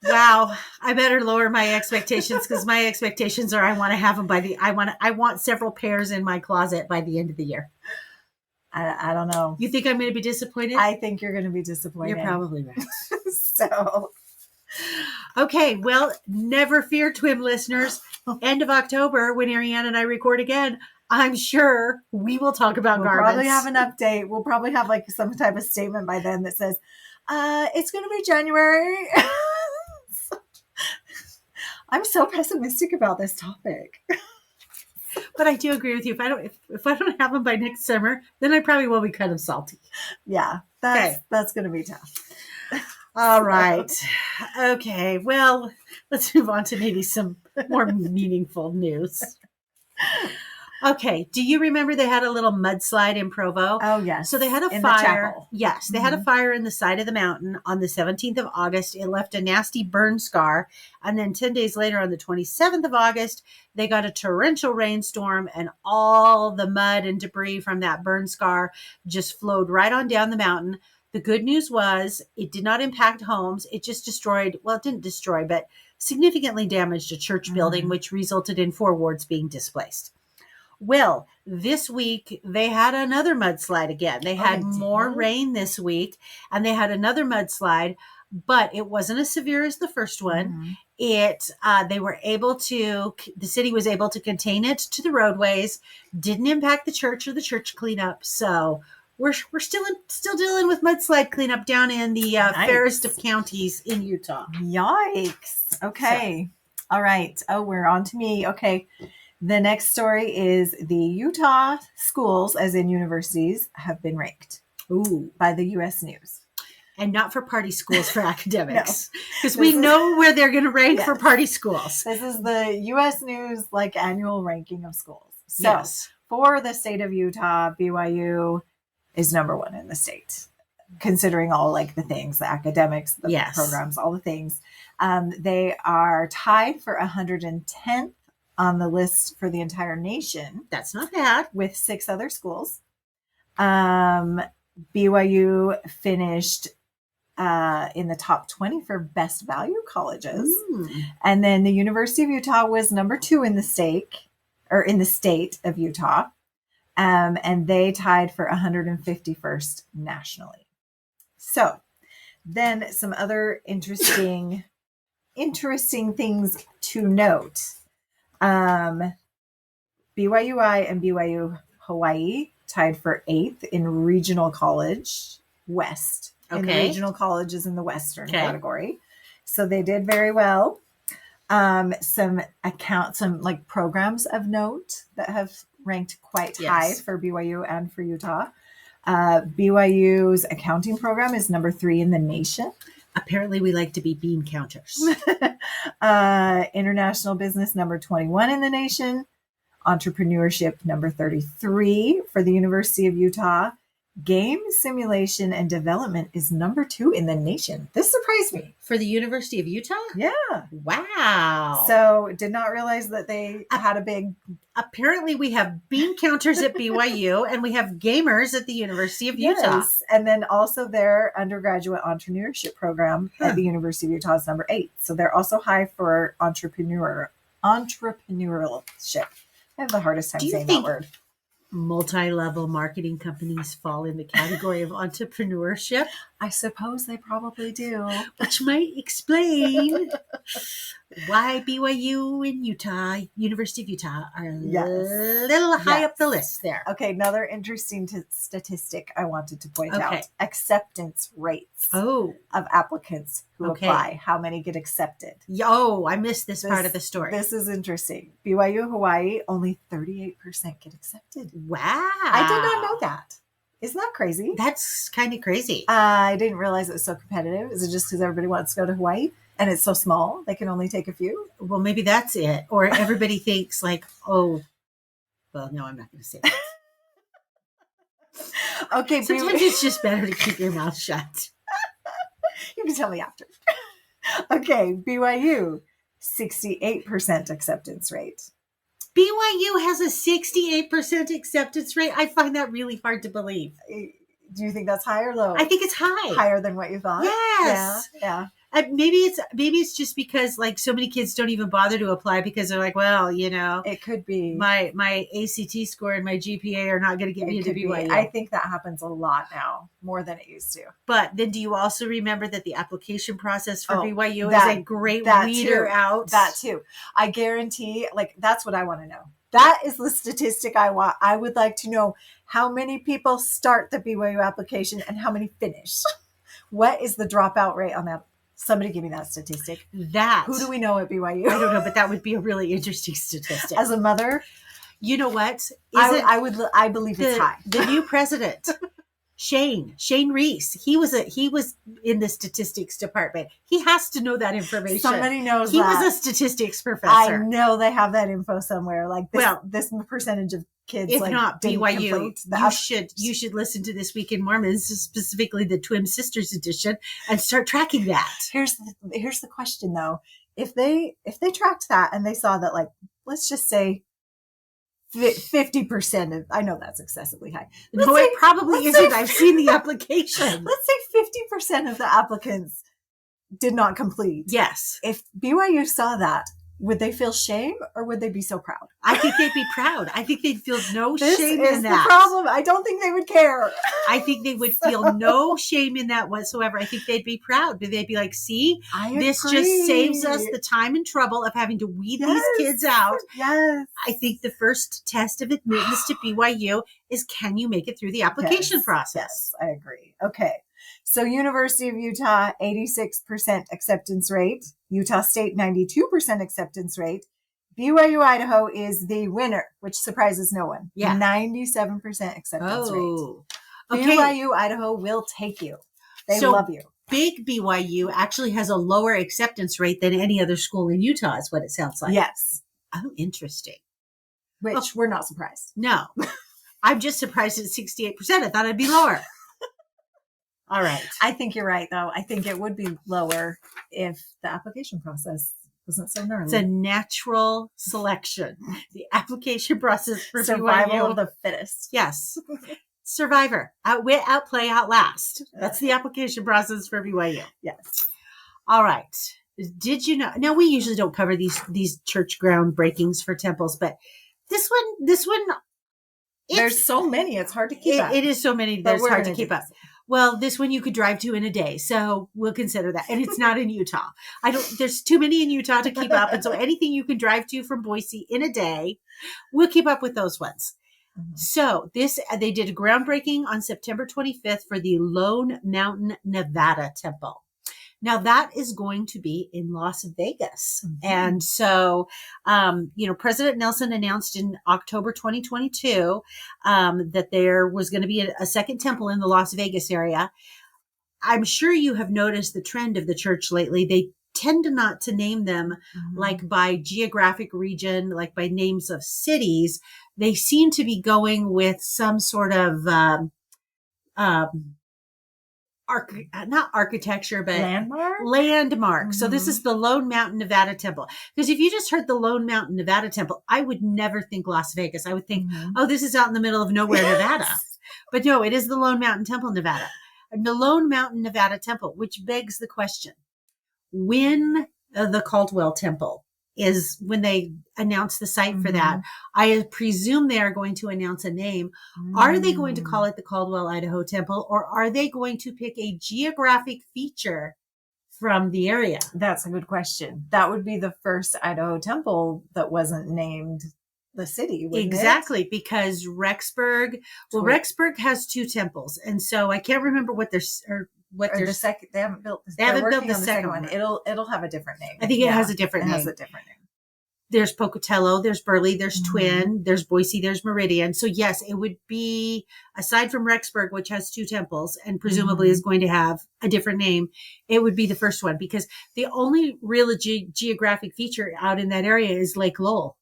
Wow, I better lower my expectations because my expectations are I want to have them I want several pairs in my closet by the end of the year. I don't know. You think I'm going to be disappointed? I think you're going to be disappointed. You're probably right. So, okay. Well, never fear, Twim listeners. End of October, when Ariane and I record again, I'm sure we will talk about garments. We'll probably have an update. We'll probably have like some type of statement by then that says, it's going to be January. I'm so pessimistic about this topic. But I do agree with you. If I don't have them by next summer, then I probably will be kind of salty. Yeah, that's going to be tough. All right. Okay. Well, let's move on to maybe some more meaningful news. Okay. Do you remember they had a little mudslide in Provo? Oh, yes. So they had a in fire. The chapel. Yes. They had a fire in the side of the mountain on the 17th of August. It left a nasty burn scar. And then 10 days later, on the 27th of August, they got a torrential rainstorm, and all the mud and debris from that burn scar just flowed right on down the mountain. The good news was it did not impact homes. It just destroyed, well, it didn't destroy, but significantly damaged a church building, which resulted in 4 wards being displaced. Well, this week they had another mudslide again. They had more rain this week, and they had another mudslide, but it wasn't as severe as the first one. The city was able to contain it to the roadways, didn't impact the church or the church cleanup. So we're still dealing with mudslide cleanup down in the fairest of counties in Utah. Yikes. Okay. All right. Oh, we're on to me. Okay. The next story is the Utah schools, as in universities, have been ranked by the U.S. News. And not for party schools, for academics. Because we know where they're going to rank for party schools. This is the U.S. News annual ranking of schools. So for the state of Utah, BYU is number 1 in the state, considering all the things, the academics, the programs, all the things. They are tied for 110th on the list for the entire nation. That's not bad. With 6 other schools. BYU finished in the top 20 for best value colleges. And then the University of Utah was number 2 in the state of Utah. And they tied for 151st nationally. So then some other interesting things to note. BYUI and BYU Hawaii tied for 8th in regional college west. In the regional colleges in the western category. So they did very well. Some programs of note that have ranked quite high for BYU and for Utah. BYU's accounting program is number 3 in the nation. Apparently we like to be bean counters. International business, number 21 in the nation. Entrepreneurship, number 33 for the University of Utah. Game simulation and development is number 2 in the nation. This surprised me. For the University of Utah? Yeah. Wow. So did not realize that they had a big... Apparently we have bean counters at BYU and we have gamers at the University of Utah. Yes. And then also their undergraduate entrepreneurship program at the University of Utah is number 8. So they're also high for entrepreneurship. I have the hardest time saying that word. Multi-level marketing companies fall in the category of entrepreneurship? I suppose they probably do. Which might explain why BYU and University of Utah are a little high up the list there. Okay, another interesting statistic I wanted to point out. Acceptance rates of applicants who apply. How many get accepted? I missed this part of the story. This is interesting. BYU Hawaii, only 38% get accepted. Wow. I did not know that. Isn't that crazy? That's kind of crazy. I didn't realize it was so competitive. Is it just because everybody wants to go to Hawaii and it's so small they can only take a few? Well, maybe that's it. Or everybody thinks no, I'm not going to say that. Okay. Sometimes it's just better to keep your mouth shut. You can tell me after. Okay. BYU, 68% acceptance rate. BYU has a 68% acceptance rate. I find that really hard to believe. Do you think that's high or low? I think it's high. Higher than what you thought? Yes. Yeah. Maybe it's just because so many kids don't even bother to apply because they're it could be my ACT score and my GPA are not going to get me into BYU. I think that happens a lot now, more than it used to. But then do you also remember that the application process for BYU is a great weeder out? That too. I guarantee, that's what I want to know. That is the statistic I want. I would like to know how many people start the BYU application and how many finish. What is the dropout rate on that? Somebody give me that statistic. Who do we know at BYU? I don't know, but that would be a really interesting statistic. As a mother, You know what? I believe it's high. The new president, Shane Reese. He was in the statistics department. He has to know that information. Somebody knows he that. was a statistics professor. I know they have that info somewhere. Like this percentage of kids, if like, not BYU, you should listen to This Week in Mormons, specifically the Twin Sisters edition, and start tracking that. Here's the question though: if they tracked that and they saw that, like, let's just say 50% of, I know that's excessively high. It probably isn't. I've seen the application. Let's say 50% of the applicants did not complete. Yes. If BYU saw that, would they feel shame or would they be so proud? I think they'd be proud. I think they'd feel no shame in that. This is the problem. I don't think they would care. I think they would feel no shame in that whatsoever. I think they'd be proud. They'd be like, see, this just saves us the time and trouble of having to weed these kids out. Yes. I think the first test of admittance to BYU is, can you make it through the application process? Yes, I agree. Okay. So University of Utah, 86% acceptance rate. Utah State, 92% acceptance rate. BYU Idaho is the winner, which surprises no one. Yeah. 97% acceptance rate. Okay. BYU Idaho will take you. They love you. Big BYU actually has a lower acceptance rate than any other school in Utah, is what it sounds like. Yes. Oh, interesting. Which we're not surprised. No. I'm just surprised at 68%. I thought it'd be lower. All right. I think you're right, though. I think it would be lower if the application process wasn't so gnarly. It's a natural selection. The application process for survival BYU. of the fittest. Yes. Survivor. Outwit, outplay, outlast. That's the application process for BYU. Yes. All right. Did you know? Now, we usually don't cover these church groundbreakings for temples, but this one. There's so many. It's hard to keep up. It is so many that it's hard to keep up. Well, this one you could drive to in a day, so we'll consider that. And it's not in Utah. There's too many in Utah to keep up. And so anything you can drive to from Boise in a day, we'll keep up with those ones. Mm-hmm. So they did a groundbreaking on September 25th for the Lone Mountain, Nevada temple. Now that is going to be in Las Vegas. Mm-hmm. And so, President Nelson announced in October 2022 that there was going to be a second temple in the Las Vegas area. I'm sure you have noticed the trend of the church lately. They tend not to name them like by geographic region, like by names of cities. They seem to be going with some sort of not architecture, but landmark. So this is the Lone Mountain, Nevada temple. Because if you just heard the Lone Mountain, Nevada temple, I would never think Las Vegas. I would think, oh, this is out in the middle of nowhere, Nevada. But no, it is the Lone Mountain Temple, Nevada. And the Lone Mountain, Nevada temple, which begs the question, when the Caldwell temple is, when they announce the site for that, I presume they are going to announce a name. Are they going to call it the Caldwell, Idaho temple, or are they going to pick a geographic feature from the area? That's a good question. That would be the first Idaho temple that wasn't named the city, wouldn't it? Because Rexburg has two temples. And so I can't remember what they're the second. They haven't built. They haven't built the second one. It'll have a different name. I think it has a different name. It has a different name. There's Pocatello, there's Burley, there's Twin, there's Boise, there's Meridian. So yes, it would be, aside from Rexburg, which has two temples and presumably is going to have a different name, it would be the first one, because the only real geographic feature out in that area is Lake Lowell.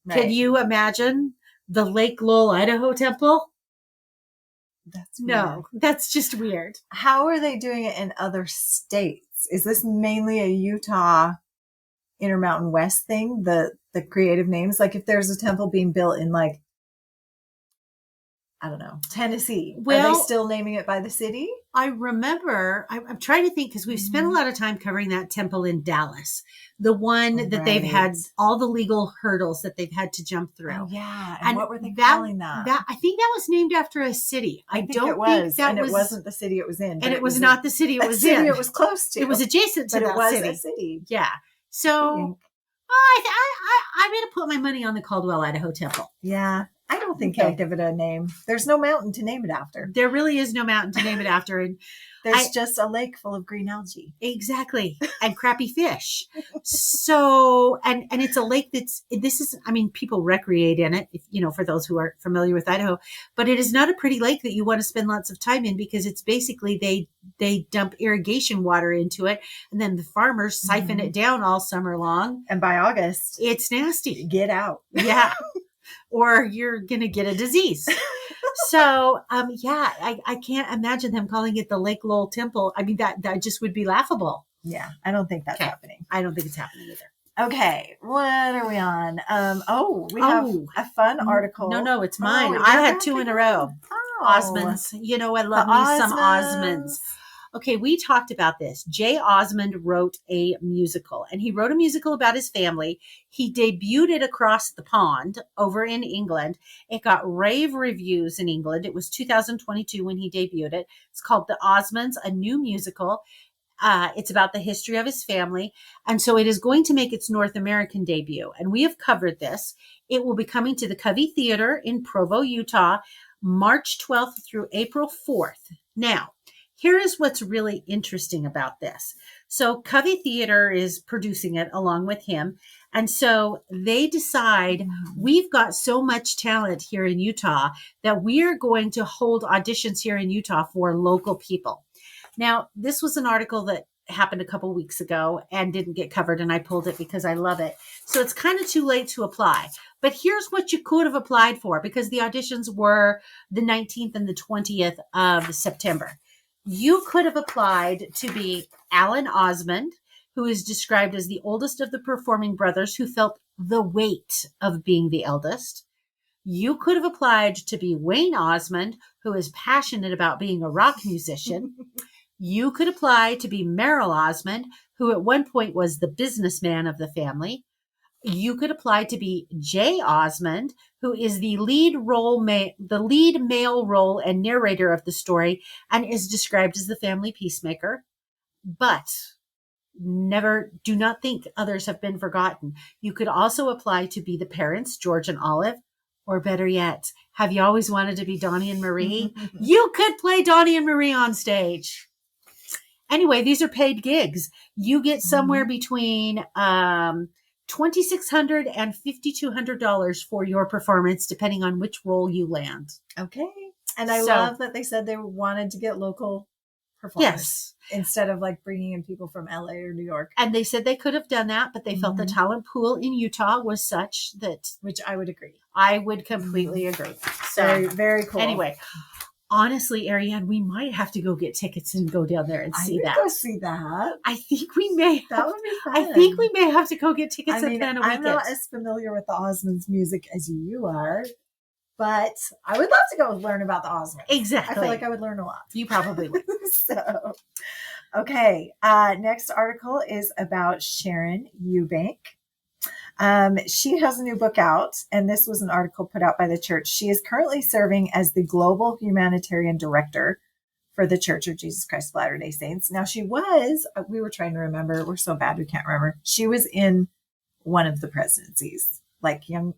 Right. Can you imagine the Lake Lowell, Idaho temple? That's just weird. How are they doing it in other states? Is this mainly a Utah Intermountain West thing? The creative names, like if there's a temple being built in, like, I don't know, Tennessee, are they still naming it by the city? I remember, I'm trying to think, because we've spent a lot of time covering that temple in Dallas, the one that they've had all the legal hurdles that they've had to jump through. Oh, yeah. And what were they calling that? I think that was named after a city. I don't think it was. And it wasn't the city it was in. And it was not the city it was in. It was close to. It was adjacent to that city. It was a city. Yeah. So I'm going to put my money on the Caldwell, Idaho temple. Yeah. I don't think Okay. they'll give it a name. There's no mountain to name it after. There really is no mountain to name it after. And There's just a lake full of green algae. exactly. And crappy fish. So, and it's a lake people recreate in it, if, for those who are familiar with Idaho, but it is not a pretty lake that you want to spend lots of time in, because it's basically, they dump irrigation water into it, and then the farmers siphon it down all summer long. And by August, it's nasty. Get out. Yeah. Or you're going to get a disease. So, I can't imagine them calling it the Lake Lowell Temple. I mean, that just would be laughable. Yeah, I don't think that's happening. I don't think it's happening either. Okay, what are we on? We have a fun article. No, it's mine. I had two in a row. Oh. Osmonds. I love me some Osmonds. Okay, we talked about this. Jay Osmond wrote a musical, and he wrote a musical about his family. He debuted it across the pond over in England. It got rave reviews in England. It was 2022 when he debuted it. It's called The Osmonds, a new musical. It's about the history of his family. And so it is going to make its North American debut. And we have covered this. It will be coming to the Covey Theater in Provo, Utah, March 12th through April 4th. Now, here is what's really interesting about this. So Covey Theater is producing it along with him. And so they decide, we've got so much talent here in Utah that we are going to hold auditions here in Utah for local people. Now, this was an article that happened a couple weeks ago and didn't get covered, and I pulled it because I love it. So it's kind of too late to apply. But here's what you could have applied for, because the auditions were the 19th and the 20th of September. You could have applied to be Alan Osmond, who is described as the oldest of the performing brothers who felt the weight of being the eldest. You could have applied to be Wayne Osmond, who is passionate about being a rock musician. You could apply to be Merrill Osmond, who at one point was the businessman of the family. You could apply to be Jay Osmond, who is the lead male role and narrator of the story, and is described as the family peacemaker. But do not think others have been forgotten. You could also apply to be the parents, George and Olive, or better yet, have you always wanted to be Donnie and Marie? You could play Donnie and Marie on stage. Anyway, these are paid gigs. You get somewhere between $2,600 and $5,200 for your performance, depending on which role you land. Okay. And I love that they said they wanted to get local performers. Yes. Instead of like bringing in people from LA or New York. And they said they could have done that, but they felt the talent pool in Utah was such that... Which I would agree. I would completely agree. So, very, very cool. Anyway, honestly, Ariane, we might have to go get tickets and go down there and see that. Go see that. I think we may. That would be fun. I think we may have to go get tickets and plan a weekend. I'm not as familiar with the Osmonds music as you are, but I would love to go learn about the Osmonds. Exactly. I feel like I would learn a lot. You probably would. So, okay. Next article is about Sharon Eubank. She has a new book out, and this was an article put out by the church. She is currently serving as the global humanitarian director for the Church of Jesus Christ of Latter-day Saints. Now, we were trying to remember. We're so bad we can't remember. She was in one of the presidencies, like Young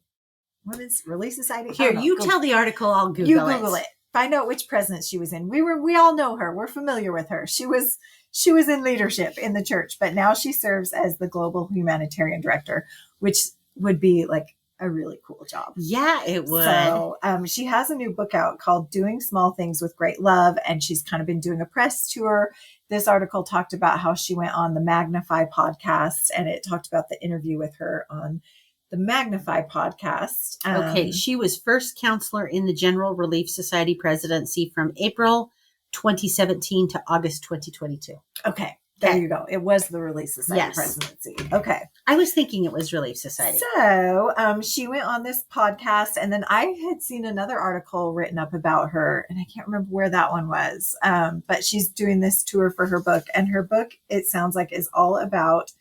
Women's Relief Society. Here, you tell the article. I'll Google it. You Google it. Find out which president she was in. We all know her. We're familiar with her. She was in leadership in the church, but now she serves as the global humanitarian director, which would be like a really cool job. Yeah, it would. So she has a new book out called Doing Small Things with Great Love, and she's kind of been doing a press tour. This article talked about how she went on the Magnify podcast, and it talked about the interview with her on the Magnify podcast. Okay, she was first counselor in the General Relief Society presidency from April 2017 to August 2022. Okay. There you go. It was the Relief Society presidency. Okay. I was thinking it was Relief Society. So she went on this podcast, and then I had seen another article written up about her, and I can't remember where that one was. But she's doing this tour for her book, and her book, it sounds like, is all about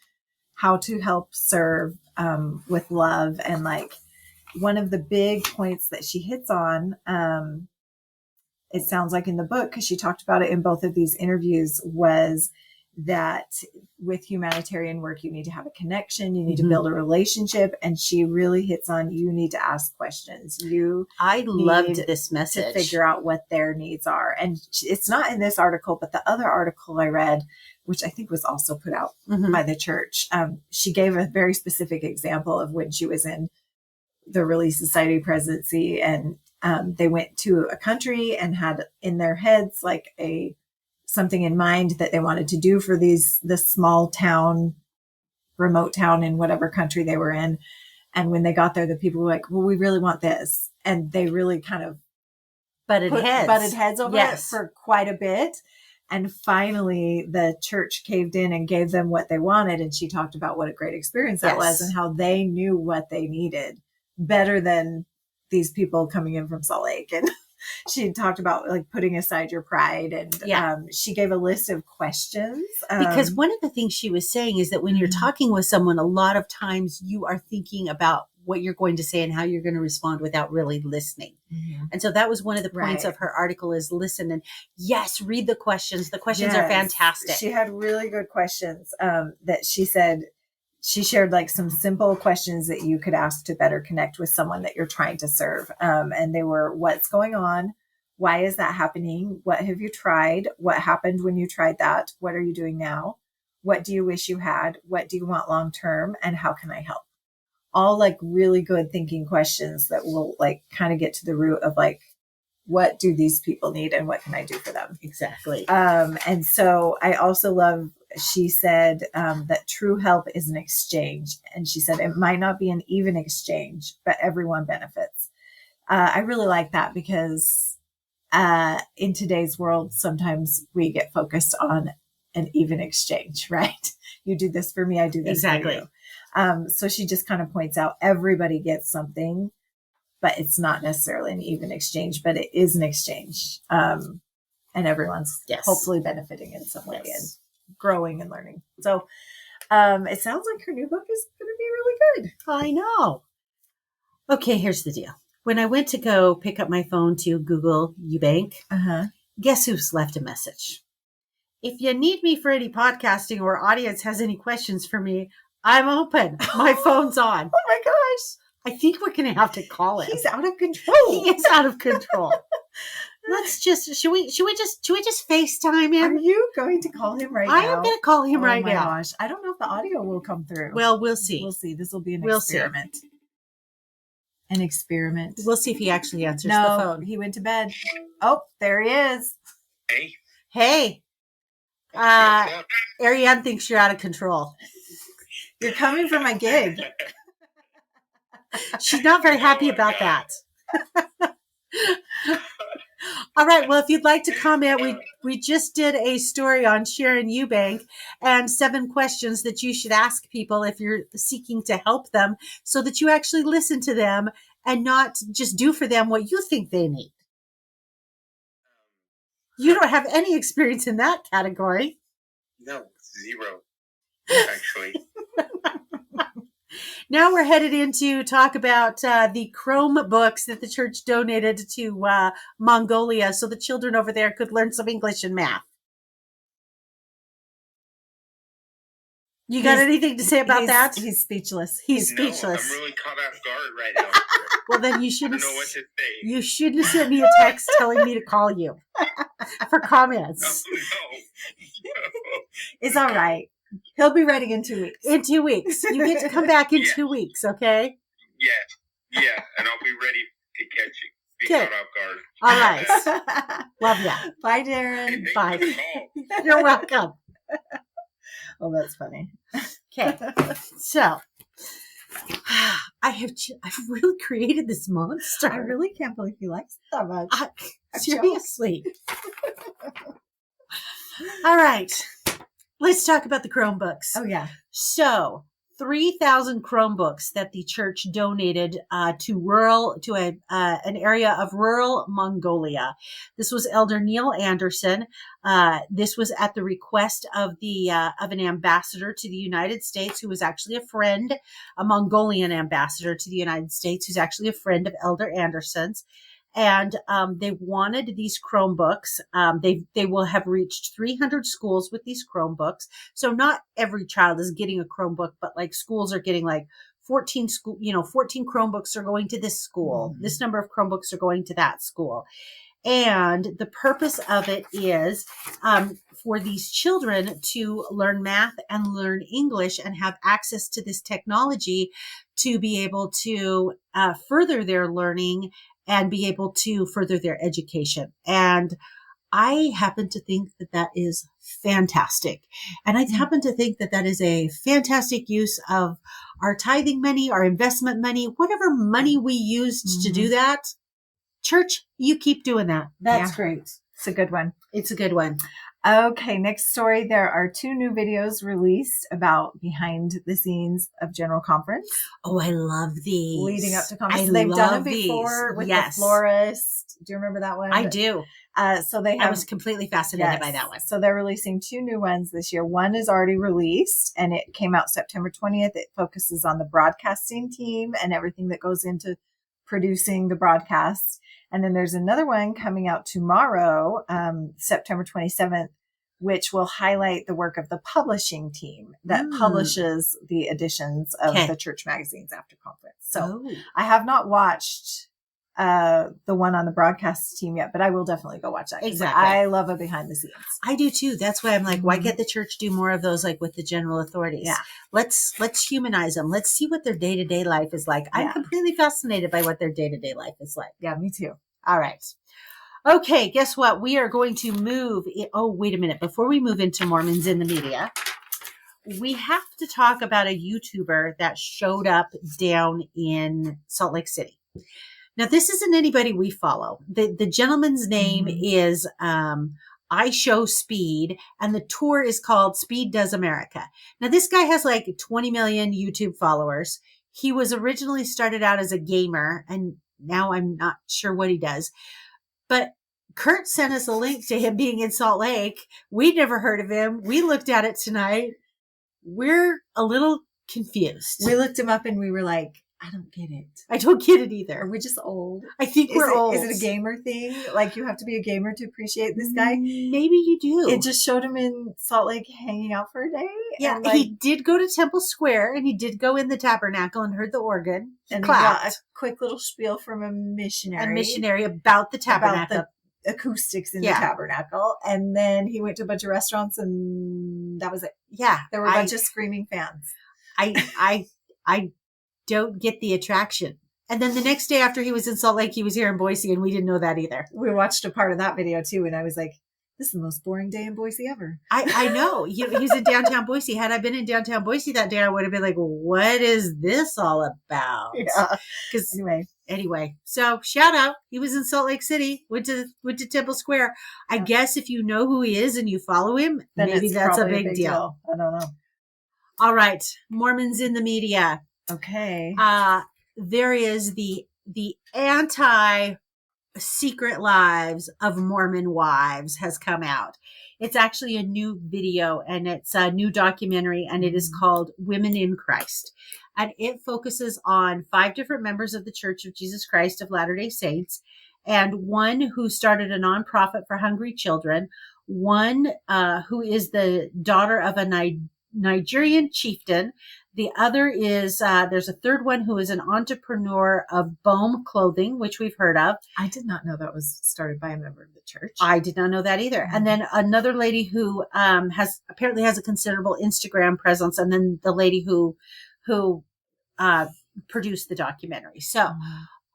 how to help serve with love. And like one of the big points that she hits on, it sounds like in the book, because she talked about it in both of these interviews, was that with humanitarian work, you need to have a connection, you need to build a relationship. And she really hits on, you need to ask questions. I loved this message to figure out what their needs are. And it's not in this article, but the other article I read, which I think was also put out by the church, she gave a very specific example of when she was in the Relief Society presidency, and they went to a country and had in their heads like something in mind that they wanted to do for this small town, remote town in whatever country they were in. And when they got there, the people were like, well, we really want this. And they really kind of butted heads over it for quite a bit. And finally, the church caved in and gave them what they wanted. And she talked about what a great experience that was and how they knew what they needed better than these people coming in from Salt Lake. And she talked about like putting aside your pride, and she gave a list of questions. Because one of the things she was saying is that when you're talking with someone, a lot of times you are thinking about what you're going to say and how you're going to respond without really listening. And so that was one of the points of her article is listen and read the questions. The questions are fantastic. She had really good questions that she said. She shared like some simple questions that you could ask to better connect with someone that you're trying to serve. And they were, what's going on? Why is that happening? What have you tried? What happened when you tried that? What are you doing now? What do you wish you had? What do you want long-term? And how can I help? All like really good thinking questions that will like kind of get to the root of like, what do these people need and what can I do for them? Exactly. And so I also love, she said that true help is an exchange. And she said it might not be an even exchange, but everyone benefits. I really like that because in today's world, sometimes we get focused on an even exchange, right? You do this for me, I do this for you. So she just kind of points out everybody gets something, but it's not necessarily an even exchange, but it is an exchange. And everyone's hopefully benefiting in some way and growing and learning. So it sounds like her new book is going to be really good. I know. Okay, here's the deal. When I went to go pick up my phone to Google Eubank, guess who's left a message? If you need me for any podcasting or audience has any questions for me, I'm open. My phone's on. Oh my gosh. I think we're going to have to call him. He's out of control. He is out of control. Should we just FaceTime him? Are you going to call him right now? I am going to call him right now. Oh my gosh. I don't know if the audio will come through. Well, we'll see. We'll see. This will be an experiment. See. An experiment. We'll see if he actually answers the phone. He went to bed. Oh, there he is. Hey. Ariane thinks you're out of control. You're coming for my gig. She's not very happy about that. All right. Well, if you'd like to comment, we just did a story on Sharon Eubank and 7 questions that you should ask people if you're seeking to help them so that you actually listen to them and not just do for them what you think they need. You don't have any experience in that category. No, 0, actually. Now we're headed into talk about the Chromebooks that the church donated to Mongolia so the children over there could learn some English and math. You got anything to say about that? He's speechless. He's speechless. I'm really caught off guard right now. Well, then you shouldn't. I don't know what to say. You shouldn't have sent me a text telling me to call you for comments. No. It's all right. He'll be ready in 2 weeks. In 2 weeks. You get to come back in 2 weeks, okay? Yeah, and I'll be ready to catch you. Be caught off guard. All right. Love ya. Bye, Darren. Bye. You're welcome. Oh, that's funny. Okay. So, I've really created this monster. I really can't believe he likes it that much. Seriously. All right. Let's talk about the Chromebooks. Oh, yeah. So 3,000 Chromebooks that the church donated to an area of rural Mongolia. This was Elder Neil Anderson. This was at the request of an ambassador to the United States who was actually a Mongolian ambassador to the United States who's actually a friend of Elder Anderson's. And they wanted these Chromebooks. They will have reached 300 schools with these Chromebooks. So not every child is getting a Chromebook, but like schools are getting like 14 Chromebooks are going to this school. This number of Chromebooks are going to that school. And the purpose of it is for these children to learn math and learn English and have access to this technology to be able to further their learning and be able to further their education. And I happen to think that that is fantastic. And I happen to think that that is a fantastic use of our tithing money, our investment money, whatever money we used to do that. Church, you keep doing that. That's great. It's a good one. It's a good one. Okay, next story. There are 2 new videos released about behind the scenes of General Conference. Oh, I love these. Leading up to conference. They've done it before with the florist. Do you remember that one? I do. So they have, I was completely fascinated by that one. So they're releasing 2 new ones this year. One is already released and it came out September 20th. It focuses on the broadcasting team and everything that goes into producing the broadcast. And then there's another one coming out tomorrow, September 27th, which will highlight the work of the publishing team that publishes the editions of the church magazines after conference. So I have not watched the one on the broadcast team yet, but I will definitely go watch that. Exactly. I love a behind the scenes. I do too. That's why I'm like, why can't the church do more of those, like with the general authorities? Yeah. Let's humanize them. Let's see what their day-to-day life is like. I'm completely fascinated by what their day-to-day life is like. Yeah, me too. All right. Okay. Guess what? We are going to move. Oh, wait a minute. Before we move into Mormons in the media, we have to talk about a YouTuber that showed up down in Salt Lake City. Now, this isn't anybody we follow. The gentleman's name is I Show Speed, and the tour is called Speed Does America. Now, this guy has like 20 million YouTube followers. He was originally started out as a gamer, and now I'm not sure what he does. But Kurt sent us a link to him being in Salt Lake. We'd never heard of him. We looked at it tonight. We're a little confused. We looked him up and we were like, I don't get it. I don't get it either. Are we just old? I think we're old. Is it a gamer thing? Like you have to be a gamer to appreciate this guy? Maybe you do. It just showed him in Salt Lake hanging out for a day. Yeah, and he did go to Temple Square and he did go in the tabernacle and heard the organ. And he got a quick little spiel from a missionary. About the tabernacle. About the acoustics in the tabernacle. And then he went to a bunch of restaurants and that was it. Yeah. There were a bunch of screaming fans. I don't get the attraction. And then the next day after he was in Salt Lake, he was here in Boise and we didn't know that either. We watched a part of that video too. And I was like, this is the most boring day in Boise ever. I know. He's in downtown Boise. Had I been in downtown Boise that day, I would have been like, what is this all about? Yeah. Because anyway, so shout out. He was in Salt Lake City, went to Temple Square. I guess if you know who he is and you follow him, then maybe that's a big deal. I don't know. All right. Mormons in the media. Okay. There is the anti-secret lives of Mormon wives has come out. It's actually a new video and it's a new documentary and it is called Women in Christ. And it focuses on 5 different members of the Church of Jesus Christ of Latter-day Saints and one who started a nonprofit for hungry children, one who is the daughter of a Nigerian chieftain. The other is, there's a third one who is an entrepreneur of Bohm Clothing, which we've heard of. I did not know that was started by a member of the church. I did not know that either. And then another lady who apparently has a considerable Instagram presence. And then the lady who produced the documentary. So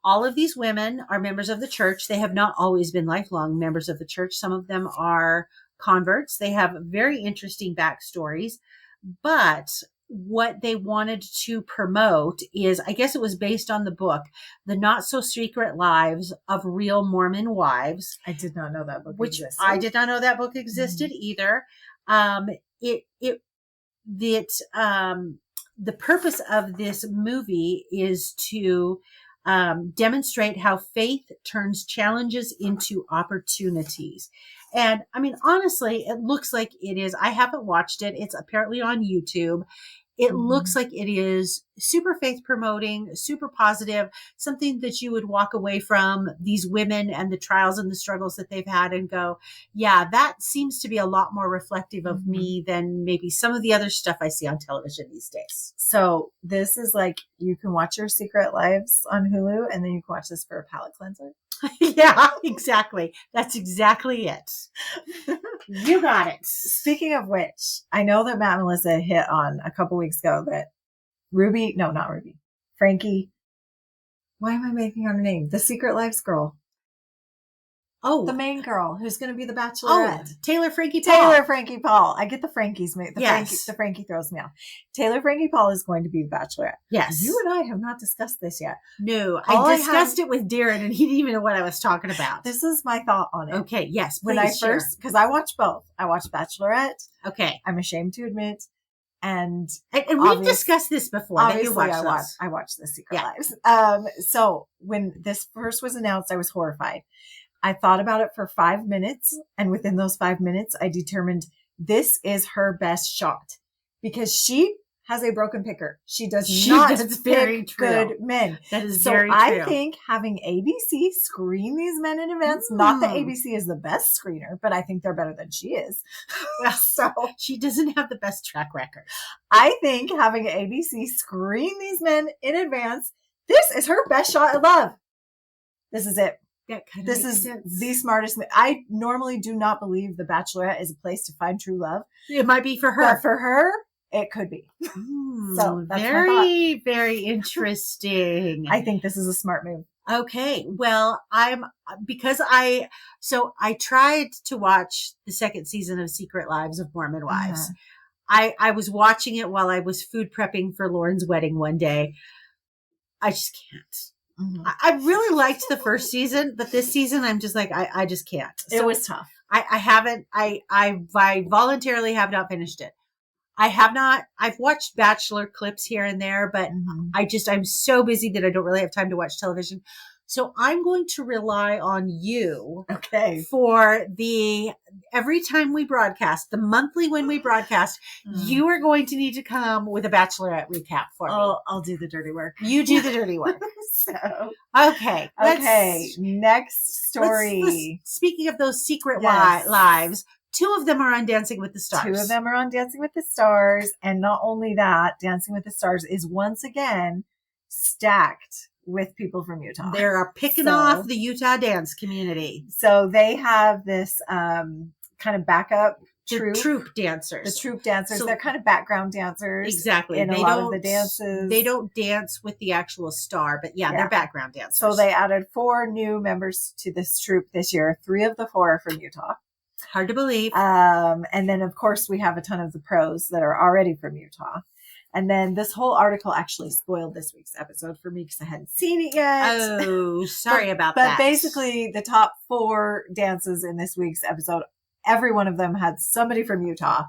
all of these women are members of the church. They have not always been lifelong members of the church. Some of them are converts. They have very interesting backstories. But what they wanted to promote is, I guess it was based on the book, The Not So Secret Lives of Real Mormon Wives. I did not know that book existed. I did not know that book existed either. The purpose of this movie is to demonstrate how faith turns challenges into opportunities. And I mean, honestly, it looks like it is. I haven't watched it. It's apparently on YouTube. It looks like it is super faith promoting, super positive, something that you would walk away from these women and the trials and the struggles that they've had and go, yeah, that seems to be a lot more reflective of me than maybe some of the other stuff I see on television these days. So this is like, you can watch your Secret Lives on Hulu, and then you can watch this for a palate cleanser. Yeah, exactly. That's exactly it. You got it. Speaking of which, I know that Matt and Melissa hit on a couple weeks ago that Frankie, why am I making her name? The Secret Lives girl. Oh, the main girl who's going to be the Bachelorette. Taylor Frankie Paul. Taylor Frankie Paul. I get the Frankies made. Yes. The Frankie throws me off. Taylor Frankie Paul is going to be the Bachelorette. Yes. You and I have not discussed this yet. No, I discussed it with Darren and he didn't even know what I was talking about. This is my thought on it. Okay, yes. When I first, because I watched both. I watched Bachelorette. Okay. I'm ashamed to admit. And we've discussed this before. Obviously, I watched The Secret Lives. So when this first was announced, I was horrified. I thought about it for 5 minutes, and within those 5 minutes, I determined this is her best shot because she has a broken picker. She does not pick good men. That is very true. I think having ABC screen these men in advance, not that ABC is the best screener, but I think they're better than she is. So she doesn't have the best track record. I think having ABC screen these men in advance, this is her best shot at love. This is it. This is the smartest. I normally do not believe The Bachelorette is a place to find true love. It might be for her. But for her, it could be. So that's very, very interesting. I think this is a smart move. Okay. Well, I tried to watch the second season of Secret Lives of Mormon Wives. I was watching it while I was food prepping for Lauren's wedding one day. I just can't. I really liked the first season, but this season I'm just like, I just can't. So it was tough. I voluntarily have not finished it. I've watched Bachelor clips here and there, but I'm so busy that I don't really have time to watch television. So I'm going to rely on you. Okay. For every time we broadcast, the monthly when we broadcast, you are going to need to come with a Bachelorette recap for me. I'll do the dirty work. You do the dirty work. Okay. Next story. Speaking of those secret lives, 2 of them are on Dancing with the Stars. 2 of them are on Dancing with the Stars. And not only that, Dancing with the Stars is once again stacked with people from Utah. They're picking off the Utah dance community. So they have this kind of backup troop dancers. The troop dancers. So, they're kind of background dancers. Exactly. In a lot of the dances. They don't dance with the actual star, but they're background dancers. So they added 4 new members to this troop this year. 3 of the 4 are from Utah. Hard to believe. And then, of course, we have a ton of the pros that are already from Utah. And then this whole article actually spoiled this week's episode for me because I hadn't seen it yet. Oh, sorry about that. But basically, the top 4 dances in this week's episode, every one of them had somebody from Utah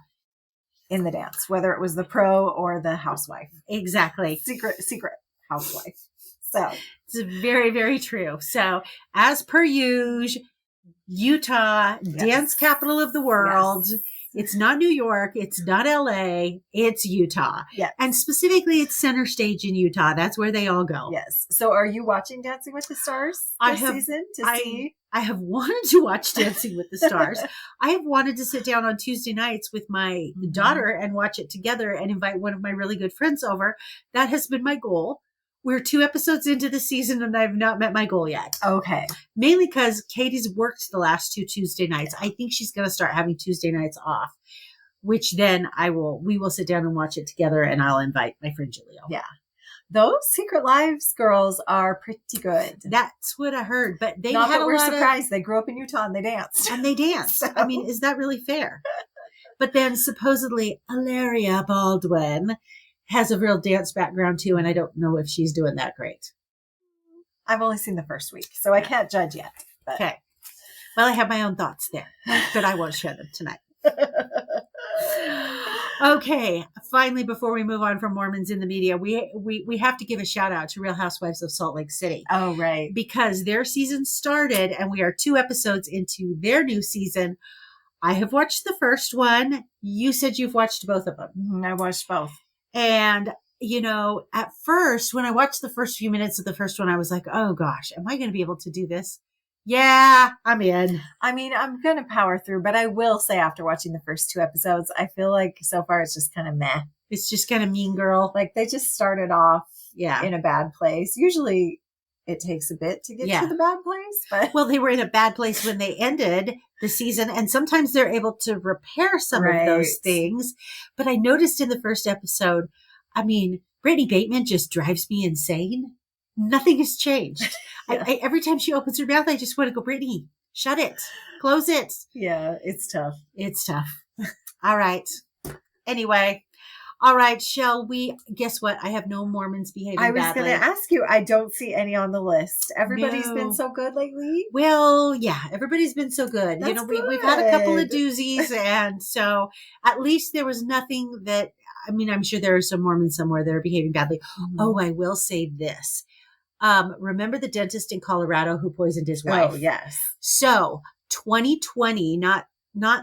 in the dance, whether it was the pro or the housewife. Exactly. Secret housewife. So it's very, very true. So as per usual, Utah, dance capital of the world. Yes. It's not New York. It's not LA. It's Utah. Yeah. And specifically, it's center stage in Utah. That's where they all go. Yes. So are you watching Dancing with the Stars this season to see? I have wanted to watch Dancing with the Stars. I have wanted to sit down on Tuesday nights with my daughter and watch it together and invite one of my really good friends over. That has been my goal. We're 2 episodes into the season and I've not met my goal yet. Okay. Mainly because Katie's worked the last 2 Tuesday nights. I think she's going to start having Tuesday nights off, which then we will sit down and watch it together and I'll invite my friend Julio. Yeah. Those Secret Lives girls are pretty good. That's what I heard. But they not had that we're surprised. They grew up in Utah and they danced. And they danced. So. I mean, is that really fair? But then supposedly Hilaria Baldwin has a real dance background too, and I don't know if she's doing that great. I've only seen the first week, so I can't judge yet. But. Okay. Well, I have my own thoughts there, but I won't share them tonight. Okay. Finally, before we move on from Mormons in the media, we have to give a shout out to Real Housewives of Salt Lake City. Oh, right. Because their season started and we are 2 episodes into their new season. I have watched the first one. You said you've watched both of them. I watched both. And, at first, when I watched the first few minutes of the first one, I was like, oh gosh, am I going to be able to do this? Yeah, I'm in. I mean, I'm going to power through, but I will say after watching the first 2 episodes, I feel like so far it's just kind of meh. It's just kind of Mean Girl. Like they just started off in a bad place. Usually it takes a bit to get to the bad place. But well, they were in a bad place when they ended the season, and sometimes they're able to repair some of those things. But I noticed in the first episode, I mean, Brittany Bateman just drives me insane. Nothing has changed. Yeah. Every time she opens her mouth, I just want to go, Brittany, shut it, close it. Yeah, it's tough. It's tough. All right. Anyway. All right, shall we? Guess what? I have no Mormons behaving badly. I was going to ask you. I don't see any on the list. Everybody's been so good lately. Well, yeah, everybody's been so good. That's we've had a couple of doozies, and so at least there was nothing that. I mean, I'm sure there are some Mormons somewhere that are behaving badly. Mm-hmm. Oh, I will say this. Remember the dentist in Colorado who poisoned his wife? Oh, yes. So 2020, not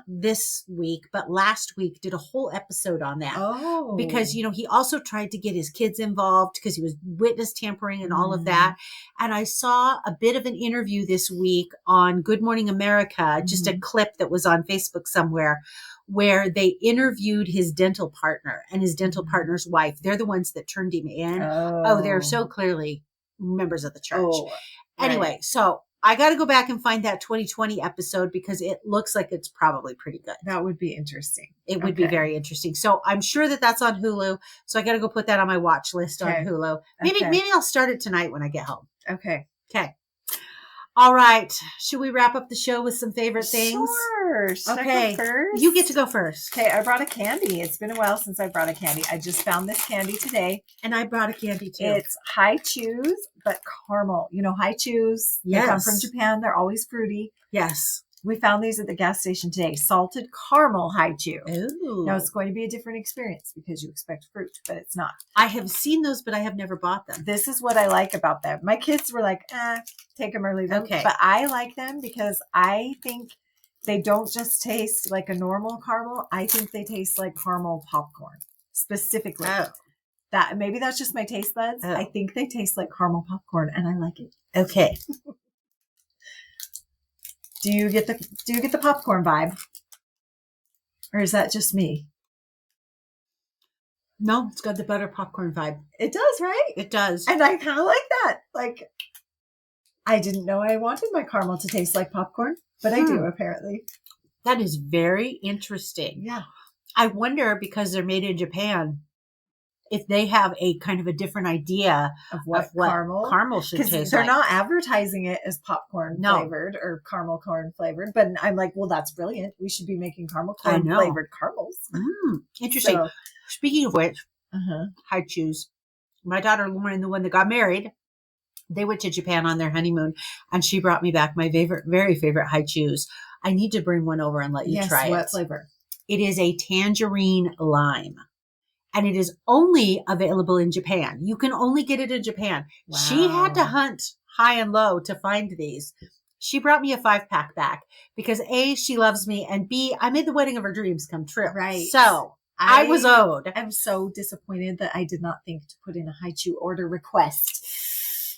this week, but last week did a whole episode on that. Oh. Because, he also tried to get his kids involved because he was witness tampering and all of that. And I saw a bit of an interview this week on Good Morning America, just a clip that was on Facebook somewhere where they interviewed his dental partner and his dental partner's wife. They're the ones that turned him in. Oh, they're so clearly members of the church. Oh, anyway, so I got to go back and find that 2020 episode because it looks like it's probably pretty good. That would be interesting. It would be very interesting. So I'm sure that that's on Hulu. So I got to go put that on my watch list on Hulu. Maybe I'll start it tonight when I get home. Okay. All right. Should we wrap up the show with some favorite things? Sure. Should I go first? You get to go first. Okay. I brought a candy. It's been a while since I brought a candy. I just found this candy today. And I brought a candy too. It's high chews, but caramel. high chews. Yes. They come from Japan. They're always fruity. Yes. We found these at the gas station today. Salted caramel high chew. Ooh. Now it's going to be a different experience because you expect fruit, but it's not. I have seen those, but I have never bought them. This is what I like about them. My kids were like, take them or leave them. Okay. But I like them because I think they don't just taste like a normal caramel. I think they taste like caramel popcorn specifically. Oh. Maybe that's just my taste buds. Oh. I think they taste like caramel popcorn and I like it. Okay. Do you get the popcorn vibe? Or is that just me? No, it's got the butter popcorn vibe. It does, right? It does. And I kind of like that. Like, I didn't know I wanted my caramel to taste like popcorn, but I do apparently. That is very interesting. Yeah. I wonder, because they're made in Japan, if they have a kind of a different idea of what caramel should taste like. Because they're not advertising it as popcorn flavored or caramel corn flavored. But I'm like, well, that's brilliant. We should be making caramel corn flavored caramels. Interesting. So, speaking of which, high chews. My daughter Lauren, the one that got married, they went to Japan on their honeymoon, and she brought me back my very favorite high chews. I need to bring one over and let you try it. What flavor? It is a tangerine lime. And it is only available in Japan. You can only get it in Japan. Wow. She had to hunt high and low to find these. She brought me a 5-pack back because A, she loves me, and B, I made the wedding of her dreams come true. Right. So I was owed. I'm so disappointed that I did not think to put in a high chew order request.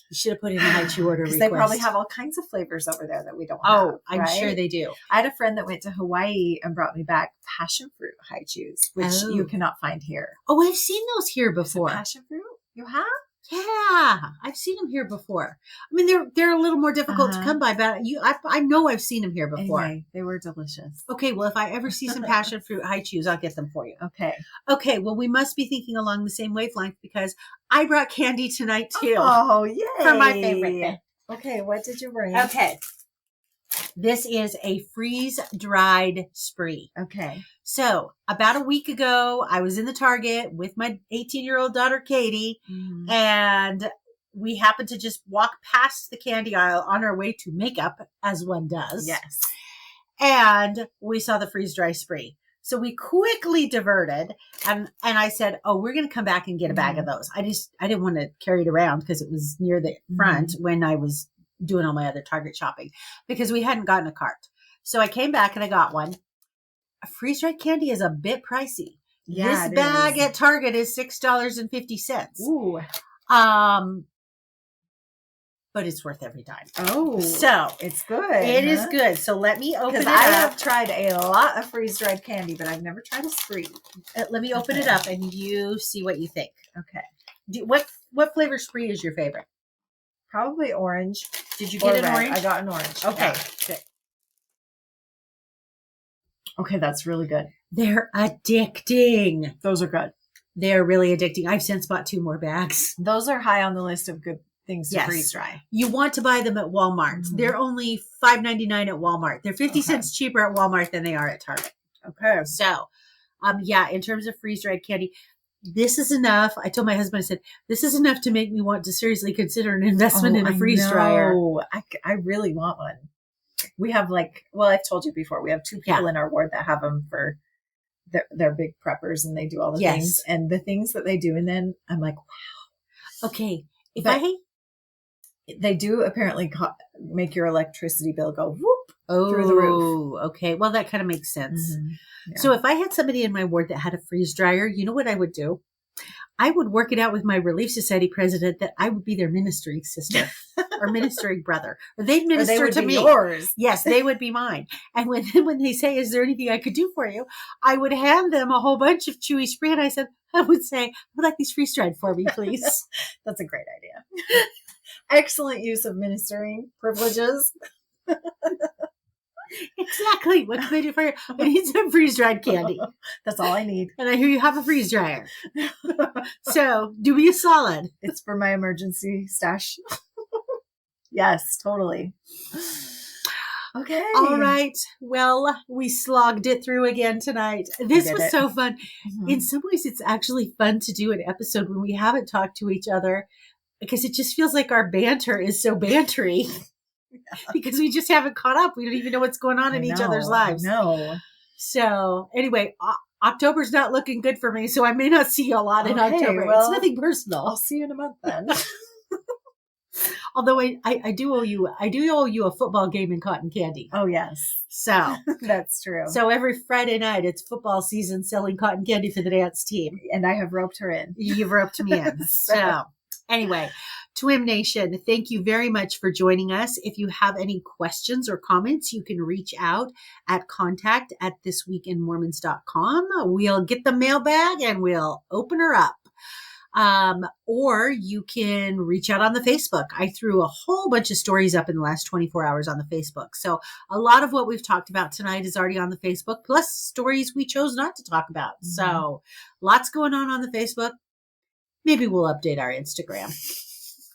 You should have put in a high chew order request. They probably have all kinds of flavors over there that we don't have. Oh, I'm sure they do. I had a friend that went to Hawaii and brought me back passion fruit high chews, which you cannot find here. Oh, I've seen those here before. Passion fruit? You have? Yeah, I've seen them here before. I mean, they're a little more difficult to come by, but I know I've seen them here before. Anyway, they were delicious. Okay, well, if I ever see some passion fruit high chews, I'll get them for you. Okay, well, we must be thinking along the same wavelength because I brought candy tonight too. Oh, yay! For my favorite thing. Okay, what did you bring? Okay. This is a freeze-dried spree. Okay. So about a week ago, I was in the Target with my 18-year-old daughter, Katie, and we happened to just walk past the candy aisle on our way to makeup, as one does. Yes. And we saw the freeze-dry spree. So we quickly diverted, and I said, oh, we're going to come back and get a bag of those. I didn't want to carry it around because it was near the front when I was doing all my other Target shopping because we hadn't gotten a cart. So I came back and I got one. Freeze-dried candy is a bit pricey. Yeah, this bag at Target is $6.50. Ooh. But it's worth every dime. Oh, so it's good. It is good. So let me open it up. I have tried a lot of freeze-dried candy, but I've never tried a Spree. Let me open it up and you see what you think. Okay. What flavor Spree is your favorite? Probably orange. Did you get an orange? I got an orange. Okay. Yeah. Good. Okay, that's really good. They're addicting. Those are good. They're really addicting. I've since bought 2 more bags. Those are high on the list of good things to freeze dry. You want to buy them at Walmart. Mm-hmm. They're only $5.99 at Walmart. They're 50 cents cheaper at Walmart than they are at Target. Okay. So, in terms of freeze-dried candy, this is enough. I told my husband, I said, this is enough to make me want to seriously consider an investment in a freeze dryer. I really want one. We have I've told you before, we have 2 people in our ward that have them for they're big preppers and they do all the things and the things that they do. And then I'm like, wow. Okay. They do apparently make your electricity bill go whoop through the roof. Okay. Well, that kind of makes sense. Mm-hmm. Yeah. So if I had somebody in my ward that had a freeze dryer, you know what I would do? I would work it out with my Relief Society president that I would be their ministering sister or ministering brother. Or they'd minister to me. Yours. Yes, they would be mine. And when they say, is there anything I could do for you? I would hand them a whole bunch of Chewy Spree. And I would say, I would like these freeze-dried for me, please. That's a great idea. Excellent use of ministering privileges. Exactly. What can I do for you? I need some freeze-dried candy. That's all I need. And I hear you have a freeze dryer. So do me a solid. It's for my emergency stash. Yes, totally. Okay. All right. Well, we slogged it through again tonight. This was so fun. Mm-hmm. In some ways, it's actually fun to do an episode when we haven't talked to each other because it just feels like our banter is so bantery. Because we just haven't caught up. We don't even know what's going on in each other's lives. No. So anyway, October's not looking good for me, so I may not see you a lot in October. Well, it's nothing personal. I'll see you in a month then. Although I do owe you a football game in cotton candy. Oh yes. So that's true. So every Friday night it's football season selling cotton candy for the dance team. And I have roped her in. You've roped me in. So anyway, Twim Nation, thank you very much for joining us. If you have any questions or comments, you can reach out at contact@thisweekinmormons.com. We'll get the mailbag and we'll open her up. Or you can reach out on the Facebook. I threw a whole bunch of stories up in the last 24 hours on the Facebook. So a lot of what we've talked about tonight is already on the Facebook, plus stories we chose not to talk about. Mm-hmm. So lots going on the Facebook. Maybe we'll update our Instagram.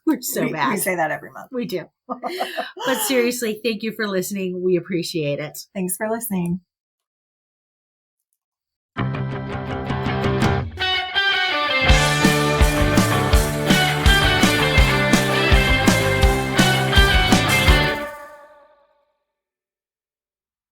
We're so bad. We say that every month. We do. But seriously, thank you for listening. We appreciate it. Thanks for listening.